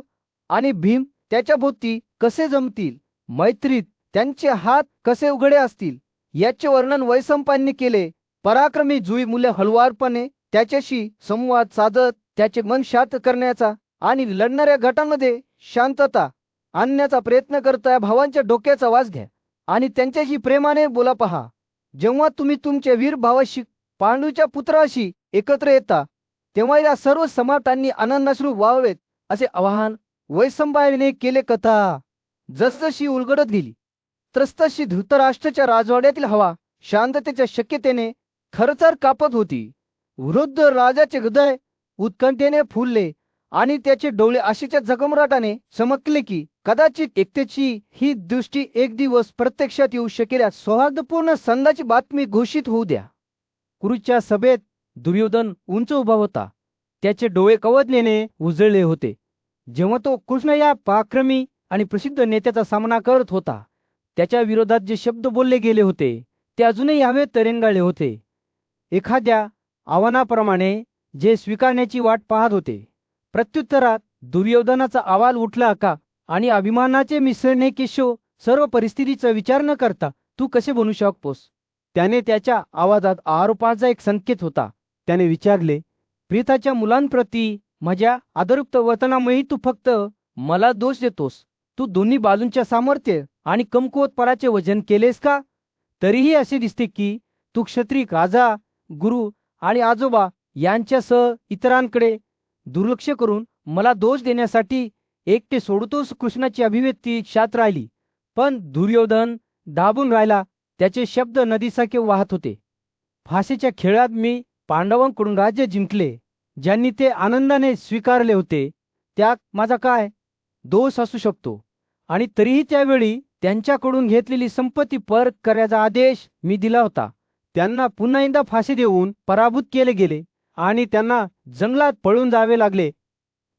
आणि भीम त्याच्या भोवती कसे जमतील, मैत्रीत त्यांचे हात कसे उघडे असतील, याचे वर्णन वैशंपायनाने केले. पराक्रमी जुई मूल्य हळुवारपणे त्याच्याशी संवाद साधत त्याचे मन शांत करण्याचा आणि लढणाऱ्या गटांमध्ये शांतता आणण्याचा प्रयत्न करता भावांच्या डोक्याचा वास घ्या आणि त्यांच्याशी प्रेमाने बोला. पहा, जेव्हा तुम्ही तुमच्या वीर भावाशी, पांडूच्या पुत्राशी एकत्र येता, तेव्हा या सर्व सम्राटांनी आनंदाश्रू वाहावेत असे आवाहन वैशंपायनाने केले. कथा जसजशी उलगडत गेली तसतशी धृतराष्ट्राच्या राजवाड्यातील हवा शांततेच्या शक्यतेने थरथर कापत होती. वृद्ध राजाचे हृदय उत्कंठेने फुलले आणि त्याचे डोळे आशेच्या झगमगाटाने चमकले की कदाचित एकतेची ही दृष्टी एक दिवस प्रत्यक्षात येऊ शकेल. सौहार्दपूर्ण संधाची बातमी घोषित होऊ द्या. कुरुच्या सभेत दुर्योधन उंच उभा होता. त्याचे डोळे कवचलेने उजळले होते. जेव्हा तो कृष्ण या पराक्रमी आणि प्रसिद्ध नेत्याचा सामना करत होता, त्याच्या विरोधात जे शब्द बोलले गेले होते ते अजूनही हवेत रेंगाळले होते. एखाद्या आव्हानाप्रमाणे जे स्वीकारण्याची वाट पाहत होते. प्रत्युत्तरात दुर्योधनाचा आवाज उठला का आणि अभिमानाचे मिसळणे केशव, सर्व परिस्थितीचा विचार न करता तू कसे बनू शकतोस. त्याने त्याच्या आवाजात आरोपाचा एक संकेत होता. त्याने विचारले, प्रीताच्या मुलांप्रती माझ्या आदरयुक्त वर्तनामुळे तू फक्त मला दोष देतोस. तू दोन्ही बाजूंच्या सामर्थ्य आणि कमकुवतपणाचे वजन केलेस का? तरीही असे दिसते की तू क्षत्रिय राजा, गुरु आणि आजोबा यांच्यासह इतरांकडे दुर्लक्ष करून मला दोष देण्यासाठी एकटे सोडतोस. कृष्णाची अभिव्यक्ती शांत राहिली, पण दुर्योधन दाबून राहिला. त्याचे शब्द नदीसारखे वाहत होते. फाशीच्या खेळात मी पांडवांकडून राज्य जिंकले, ज्यांनी ते आनंदाने स्वीकारले होते. त्यात माझा काय दोष असू शकतो? आणि तरीही त्यावेळी त्यांच्याकडून घेतलेली संपत्ती परत करण्याचा आदेश मी दिला होता. त्यांना पुन्हा एकदा फाशी देऊन पराभूत केले गेले आणि त्यांना जंगलात पळून जावे लागले.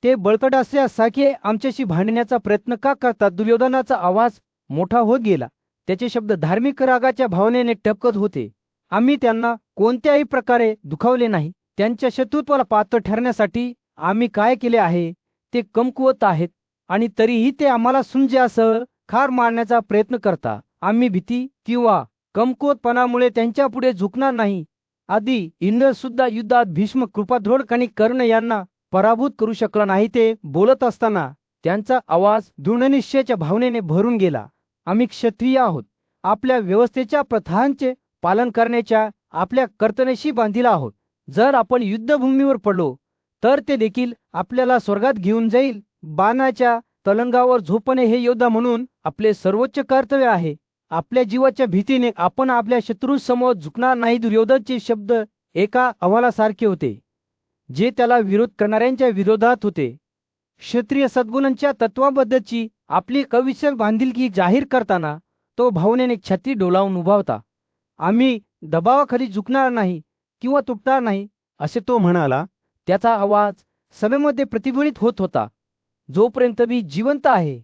ते बळकट असल्यासारखे आमच्याशी भांडण्याचा प्रयत्न का करतात? दुर्योधनाचा आवाज मोठा होत गेला. त्याचे शब्द धार्मिक रागाच्या भावनेने टपकत होते. आम्ही त्यांना कोणत्याही प्रकारे दुखावले नाही. त्यांच्या शत्रुत्वाला पात्र ठरण्यासाठी आम्ही काय केले आहे ते कमकुवत आहेत आणि तरीही ते आम्हाला सुंज्यासह खार मारण्याचा प्रयत्न करता. आम्ही भीती किंवा कमकुवतपणामुळे त्यांच्या पुढे झुकणार नाही. आधी इंद्र सुद्धा युद्धात भीष्म, कृपाद्रोण आणि कर्ण यांना पराभूत करू शकला नाही. ते बोलत असताना त्यांचा आवाज दृढनिश्चयाच्या भावनेने भरून गेला. आम्ही क्षत्रिय आहोत. आपल्या व्यवस्थेच्या प्रथांचे पालन करण्याच्या आपल्या कर्तव्याशी बांधील आहोत. जर आपण युद्धभूमीवर पडलो तर ते देखील आपल्याला स्वर्गात घेऊन जाईल. बाणाच्या तलंगावर झोपणे हे योद्धा म्हणून आपले सर्वोच्च कर्तव्य आहे. आपल्या जीवाच्या भीतीने आपण आपल्या शत्रूंसमोर झुकणार नाही. दुर्योधनचे शब्द एका अहवालासारखे होते जे त्याला विरोध करणाऱ्यांच्या विरोधात होते. क्षत्रिय सद्गुणांच्या तत्वाबद्दलची आपली कविशल बांधिलकी जाहीर करताना तो भावनेने छाती डोलावून उभा होता. आम्ही दबावाखाली झुकणार नाही किंवा तुटणार नाही, असे तो म्हणाला. त्याचा आवाज सभेमध्ये प्रतिध्वनित होत होता. जोपर्यंत मी जिवंत आहे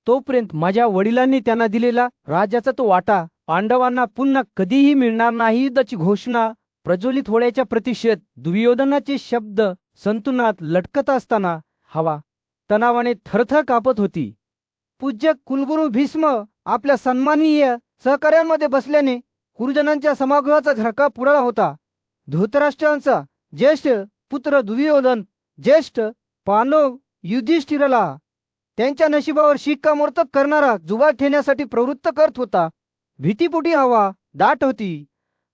तोपर्यंत माझ्या वडिलांनी त्यांना दिलेला राज्याचा तो वाटा पांडवांना पुन्हा कधीही मिळणार नाही. युद्धाची घोषणा प्रज्वलित होण्याच्या प्रतीक्षेत दुर्योधनाचे शब्द संतुलनात लटकत असताना हवा तणावाने थरथर कापत होती. पूज्य कुलगुरू भीष्म आपल्या सन्माननीय सहकार्यांमध्ये बसल्याने गुरुजनांच्या सभागृहाचा झटका पुरला होता. धृतराष्ट्रांचा ज्येष्ठ पुत्र दुर्योधन ज्येष्ठ पांडव युधिष्ठिरला त्यांच्या नशिबावर शिक्कामोर्तब करणारा जुगार ठेवण्यासाठी प्रवृत्त करत होता. भीतीपोटी हवा दाट होती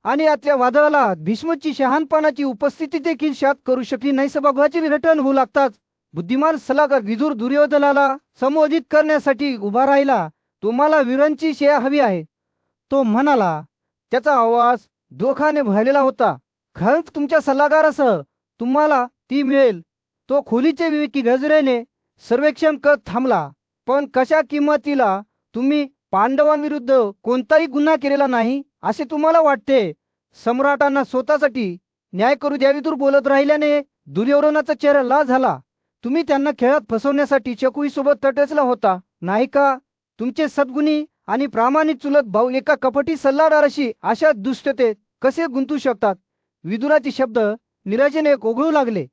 आणि यातल्या वादळाला भीष्मची शहाणपणाची उपस्थिती देखील शांत करू शकली नाही. सभागृहाचे विघटन होऊ लागताच बुद्धिमान सल्लागार विदुर दुर्योधनाला संबोधित करण्यासाठी उभा राहिला. तुम्हाला वीरांची शेया हवी आहे, तो म्हणाला. त्याचा आवाज दुःखाने भरलेला होता. खरंच तुमच्या सल्लागारासह तुम्हाला ती मिळेल. तो खोलीचे विवेकी गजरेने सर्वेक्षण करत थांबला. पण कशा किंमतीला? तुम्ही पांडवांविरुद्ध कोणताही गुन्हा केलेला नाही असे तुम्हाला वाटते? सम्राटांना स्वतःसाठी न्याय करू द्या. विदुर बोलत राहिल्याने दुर्योधनाचा चेहरा लाल झाला. तुम्ही त्यांना खेळात फसवण्यासाठी चकुईसोबत तटचला होता, नाही का? तुमचे सद्गुणी आणि प्रामाणिक चुलत भाऊ एका कपटी सल्लागाराशी अशा दुष्टतेत कसे गुंतू शकतात? विदुराचे शब्द निराशेने ओघळू लागले.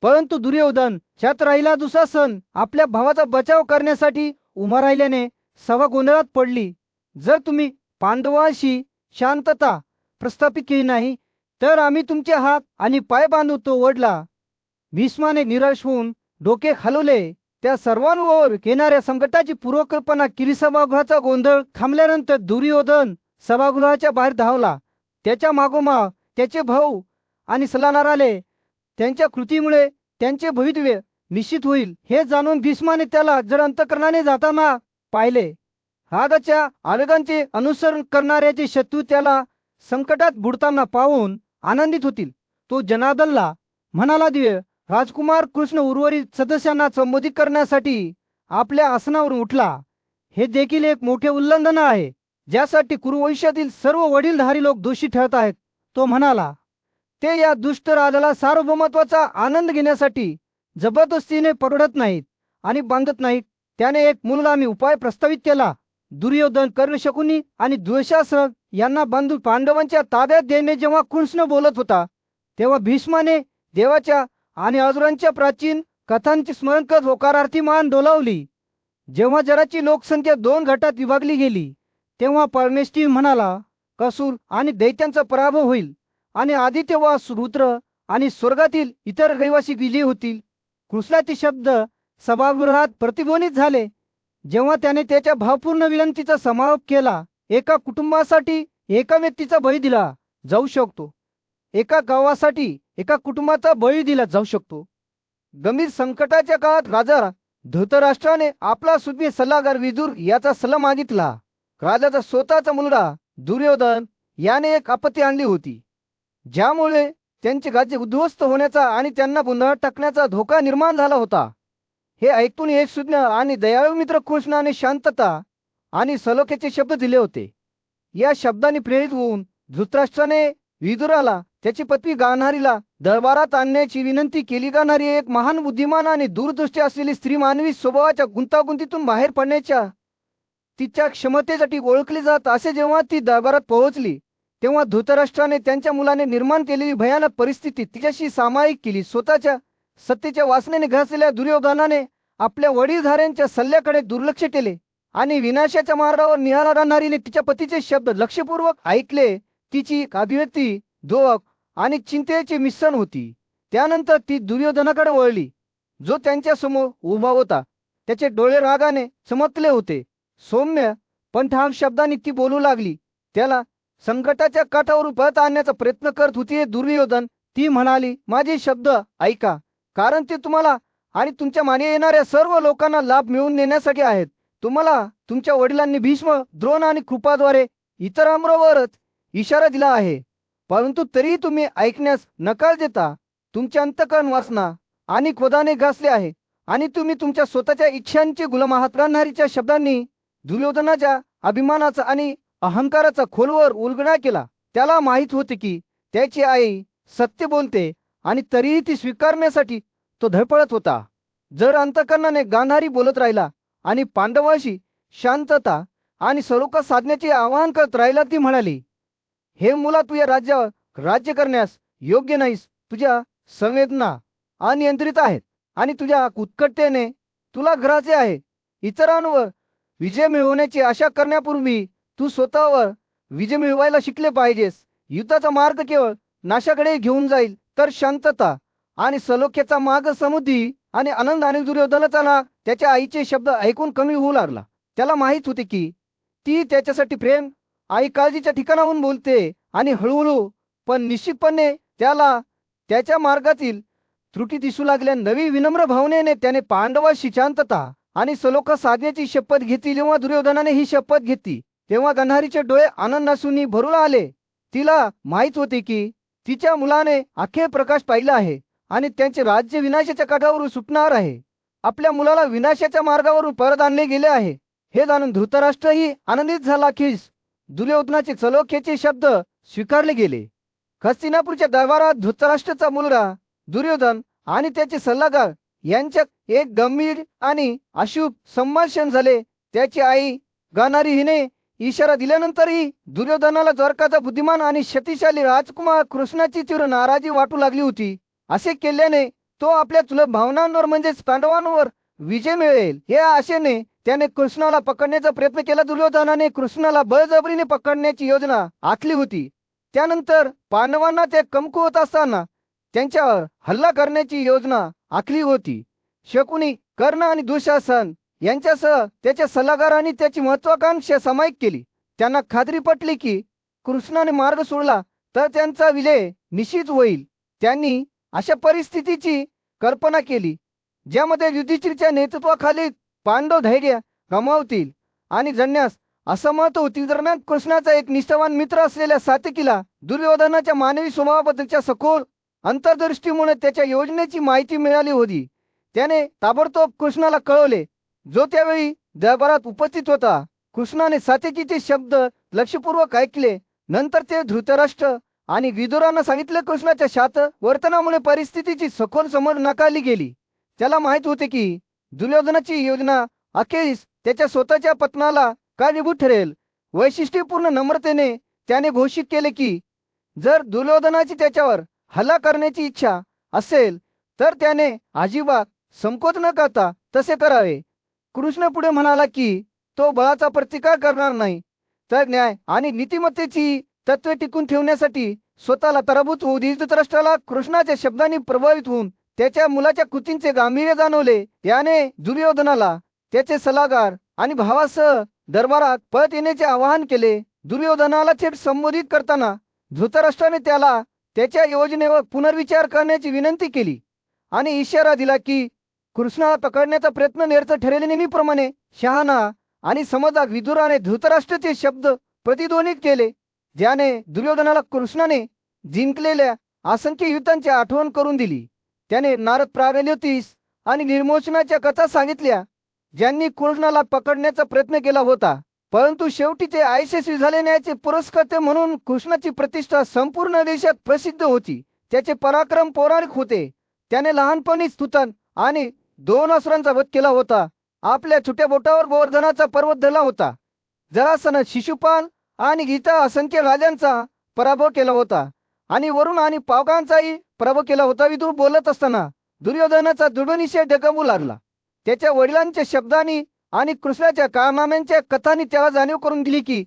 परंतु दुर्योधन शांत राहिला. दुसरा सण आपल्या भावाचा बचाव करण्यासाठी उभा राहिल्याने सभा गोंधळात पडली. जर तुम्ही पांडवांशी शांतता प्रस्थापित केली नाही तर आम्ही तुमचे हात आणि पाय बांधू, तो ओढला. भीष्माने निराश होऊन डोके हलवले. त्या सर्वांवर येणाऱ्या संकटाची पूर्वकल्पना केली. सभागृहाचा गोंधळ थांबल्यानंतर दुर्योधन सभागृहाच्या बाहेर धावला. त्याच्या मागोमाग त्याचे भाऊ आणि सल्लागार आले. त्यांच्या कृतीमुळे त्यांचे भवितव्य निश्चित होईल हे जाणून भीष्माने त्याला जर अंतःकरणाने जाताना पाहिले. रागाच्या आवेगांचे अनुसरण करणाऱ्याचे शत्रू त्याला संकटात बुडताना पाहून आनंदित होतील. तो जनार्दनला म्हणाला. दिव्य राजकुमार कृष्ण उर्वरित सदस्यांना संबोधित करण्यासाठी आपल्या आसनावरून उठला. हे देखील एक मोठे उल्लंघन आहे ज्यासाठी कुरुवंशातील सर्व वडीलधारी लोक दोषी ठरत आहेत, तो म्हणाला. ते या दुष्ट राजाला सार्वभौमत्वाचा आनंद घेण्यासाठी जबरदस्तीने पकडत नाहीत आणि बांधत नाहीत. त्याने एक मूलगामी उपाय प्रस्तावित केला. दुर्योधन, कर्ण, शकुनी आणि दुःशासन यांना बांधून पांडवांच्या ताब्यात देणे. जेव्हा कृष्ण बोलत होता तेव्हा भीष्माने देवाच्या आणि असुरांच्या प्राचीन कथांचे स्मरण करत होकारार्थी मान डोलावली. जेव्हा जगाची लोकसंख्या 2 गटात विभागली गेली तेव्हा परमेश्वर म्हणाला, कसुर आणि दैत्यांचा पराभव होईल आणि आदित्य व रुद्र आणि स्वर्गातील इतर रहिवासी विजयी होतील. कृष्णाचे शब्द सभागृहात प्रतिध्वनित झाले. जेव्हा त्याने त्याच्या भावपूर्ण विनंतीचा समारोप केला. एका कुटुंबासाठी एका व्यक्तीचा बळी दिला जाऊ शकतो. एका गावासाठी एका कुटुंबाचा बळी दिला जाऊ शकतो. गंभीर संकटाच्या काळात राजा धृतराष्ट्राने आपला सुज्ञ सल्लागार विदुर याचा सल्ला मागितला. राजाचा स्वतःचा मुलगा दुर्योधन याने एक आपत्ती आणली होती ज्यामुळे त्यांचे राज्य उद्ध्वस्त होण्याचा आणि त्यांना गोंधळात टाकण्याचा धोका निर्माण झाला होता. हे ऐकून एक सुज्ञ आणि दयाळू मित्र कृष्णाने शांतता आणि सलोख्याचे शब्द दिले होते. या शब्दांनी प्रेरित होऊन धृतराष्ट्राने विदुराला त्याची पत्नी गांधारीला दरबारात आणण्याची विनंती केली. गांधारी एक महान बुद्धिमान आणि दूरदृष्टी असलेली स्त्री मानवी स्वभावाच्या गुंतागुंतीतून बाहेर पडण्याच्या तिच्या क्षमतेसाठी ओळखली जात असे. जेव्हा ती दरबारात पोहोचली तेव्हा धृतराष्ट्राने त्यांच्या मुलाने निर्माण केलेली भयानक परिस्थिती तिच्याशी सामायिक केली. स्वतःच्या सत्तेच्या वासनेने घासलेल्या दुर्योधनाने आपल्या वडीलधाऱ्यांच्या सल्ल्याकडे दुर्लक्ष केले आणि विनाशाच्या मार्गावर निघाला. गांधारीने तिच्या पतीचे शब्द लक्षपूर्वक ऐकले. तिची अभिव्यक्ती दुःख आणि चिंतेचे मिश्रण होती. त्यानंतर ती दुर्योधनाकडे वळली जो त्यांच्या समोर उभा होता. त्याचे डोळे रागाने चमकले होते. सौम्य पण ठाम शब्दांनी ती बोलू लागली. त्याला संकटाच्या काठावर परत आणण्याचा प्रयत्न करत होती. हे दुर्योधन, ती म्हणाली, माझे शब्द ऐका, कारण ते तुम्हाला आणि तुमच्या मागे येणाऱ्या सर्व लोकांना लाभ मिळवून देण्यासाठी आहेत. तुम्हाला तुमच्या वडिलांनी भीष्म, द्रोण आणि कृपाद्वारे इतरांबरोबरच इशारा दिला आहे, परंतु तरीही तुम्ही ऐकण्यास नकार देता. तुमचे अंतःकरण वासना आणि क्रोधाने घासले आहे आणि तुम्ही तुमच्या स्वतःच्या इच्छांचे गुलाम आहात. गांधारीच्या शब्दांनी दुर्योधनाच्या अभिमानाचा आणि अहंकाराचा खोलवर उलगडा केला. त्याला माहित होते की त्याची आई सत्य बोलते आणि तरीही ती स्वीकारण्यासाठी तो धडपडत होता. जर अंतःकरणाने गांधारी बोलत राहिला आणि पांडवांशी शांतता आणि सलोखा साधण्याचे आवाहन करत राहिला, ती म्हणाली, हे मुला, तू या राज्यावर राज्य करण्यास योग्य नाहीस. तुझ्या संवेदना अनियंत्रित आहेत आणि तुझ्या उत्कटतेने तुला घराचे आहे. इतरांवर विजय मिळवण्याची आशा करण्यापूर्वी तू स्वतःवर विजय मिळवायला शिकले पाहिजेस. युद्धाचा मार्ग केवळ नाशाकडे घेऊन जाईल, तर शांतता आणि सलोख्याचा मार्ग समृद्धी आणि आनंद. आणि दुर्योधनाचा त्याच्या आईचे शब्द ऐकून कमी होऊ लागला. त्याला माहित होते की ती त्याच्यासाठी प्रेम आई काळजीच्या ठिकाणाहून बोलते आणि हळूहळू पण निश्चितपणे त्याला त्याच्या मार्गातील त्रुटी दिसू लागल्या. नवी विनम्र भावनेने त्याने पांडवाशी शांतता आणि सलोखा साधण्याची शपथ घेतली. जेव्हा दुर्योधनाने ही शपथ घेतली तेव्हा गांधारीचे डोळे आनंदासून भरू आले. तिला माहित होते की तिच्या मुलाने अखेर प्रकाश पाहिला आहे आणि त्यांचे राज्य विनाशाच्या काठावरून सुटणार आहे. आपल्या मुलाला विनाशाच्या मार्गावरून परत आणले गेले आहे हे जाणून धृतराष्ट्रही आनंदित झाला की दुर्योधनाचे सलोख्याचे शब्द स्वीकारले गेले. हस्तिनापूरच्या दरबारात धृतराष्ट्राचा मुलगा दुर्योधन आणि त्याचे सल्लागार यांच्यात एक गंभीर आणि अशुभ संभाषण झाले. त्याची आई गांधारी हिने इशारा दिल्यानंतरही दुर्योधनाला द्वारकाचा बुद्धिमान आणि शक्तिशाली राजकुमार कृष्णाची तीव्र नाराजी वाटू लागली होती. असे केल्याने तो आपल्या चुलत भावनांवर म्हणजेच पांडवांवर विजय मिळेल या आशेने त्याने कृष्णाला पकडण्याचा प्रयत्न केला. दुर्योधनाने कृष्णाला बळजबरीने पकडण्याची योजना आखली होती. त्यानंतर पांडवांना ते कमकुवत असताना त्यांच्यावर हल्ला करण्याची योजना आखली होती. शकुनी, कर्ण आणि दुःशासन यांच्यासह त्याच्या सल्लागारांनी त्याची महत्वाकांक्षा सामायिक केली. त्यांना खात्री पटली की कृष्णाने मार्ग सोडला तर त्यांचा विजय निश्चित होईल. त्यांनी अशा परिस्थितीची कल्पना केली ज्यामध्ये युधिष्ठिरच्या नेतृत्वाखाली पांडव धैर्य गमावतील आणि जणण्यास असमर्थ होतील. दरम्यान कृष्णाचा एक निष्ठावान मित्र असलेल्या सात्यकीला दुर्योधनाच्या मानवी स्वभावाबद्दलच्या सखोल अंतर्दृष्टीमुळे त्याच्या योजनेची माहिती मिळाली होती. त्याने ताबडतोब कृष्णाला कळवले, जो त्यावेळी दरबारात उपस्थित होता. कृष्णाने सात्यकीचे शब्द लक्षपूर्वक ऐकले. नंतर ते धृतराष्ट्र आणि विदुरांना सांगितले. कृष्णाच्या शांत वर्तनामुळे परिस्थितीची सखोल समज नाकारली गेली. त्याला माहित होते की दुर्योधनाची योजना अखेरीस त्याच्या स्वतःच्या पतनाला कारणीभूत ठरेल. वैशिष्ट्यपूर्ण नम्रतेने त्याने घोषित केले की जर दुर्योधनाची त्याच्यावर हल्ला करण्याची इच्छा असेल तर त्याने अजिबात संकोच न करता तसे करावे. कृष्ण पुढे म्हणाला की तो बळाचा प्रतिकार करणार नाही, तर न्याय आणि नीतिमत्तेची तत्वे टिकून ठेवण्यासाठी स्वतःला पराभूत होऊ देईल. धृतराष्ट्राला कृष्णाच्या शब्दांनी प्रभावित होऊन त्याच्या मुलाच्या कृतींचे गांभीर्य जाणवले. त्याने दुर्योधनाला त्याचे सल्लागार आणि भावासह दरबारात परत येण्याचे आवाहन केले. दुर्योधनाला थेट संबोधित करताना धृतराष्ट्राने त्याला त्याच्या योजनेवर पुनर्विचार करण्याची विनंती केली आणि इशारा दिला की कृष्णाला पकडण्याचा प्रयत्न निरर्थक ठरेल. नेहमीप्रमाणे शहाणा आणि समजदार विदुराने धृतराष्ट्राचे शब्द प्रतिध्वनित केले, ज्याने दुर्योधनाला कृष्णाने जिंकलेल्या असंख्य युद्धांची आठवण करून दिली. त्याने नारद, प्रागैलोतीस आणि निर्मोचनाच्या कथा सांगितल्या, ज्यांनी कृष्णाला पकडण्याचा प्रयत्न केला होता परंतु शेवटी ते अयशस्वी झाले नाही. याचे पुरस्कर्ते म्हणून कृष्णाची प्रतिष्ठा संपूर्ण देशात प्रसिद्ध होती. त्याचे पराक्रम पौराणिक होते. त्याने लहानपणीच तुतन आणि 2 असुरांचा वध केला होता. आपल्या छोट्या बोटावर गोवर्धनाचा पर्वत धरला होता. जरासंध, शिशुपाल आणि गीता असंख्य राजांचा पराभव केला होता आणि वरुण आणि पावकांचाही पराभव केला होता. विदुर बोलत असताना दुर्योधनाचा दृढनिश्चय डगमगू लागला. त्याच्या वडिलांच्या शब्दांनी आणि कृष्णाच्या कारनाम्यांच्या कथांनी त्याला जाणीव करून दिली की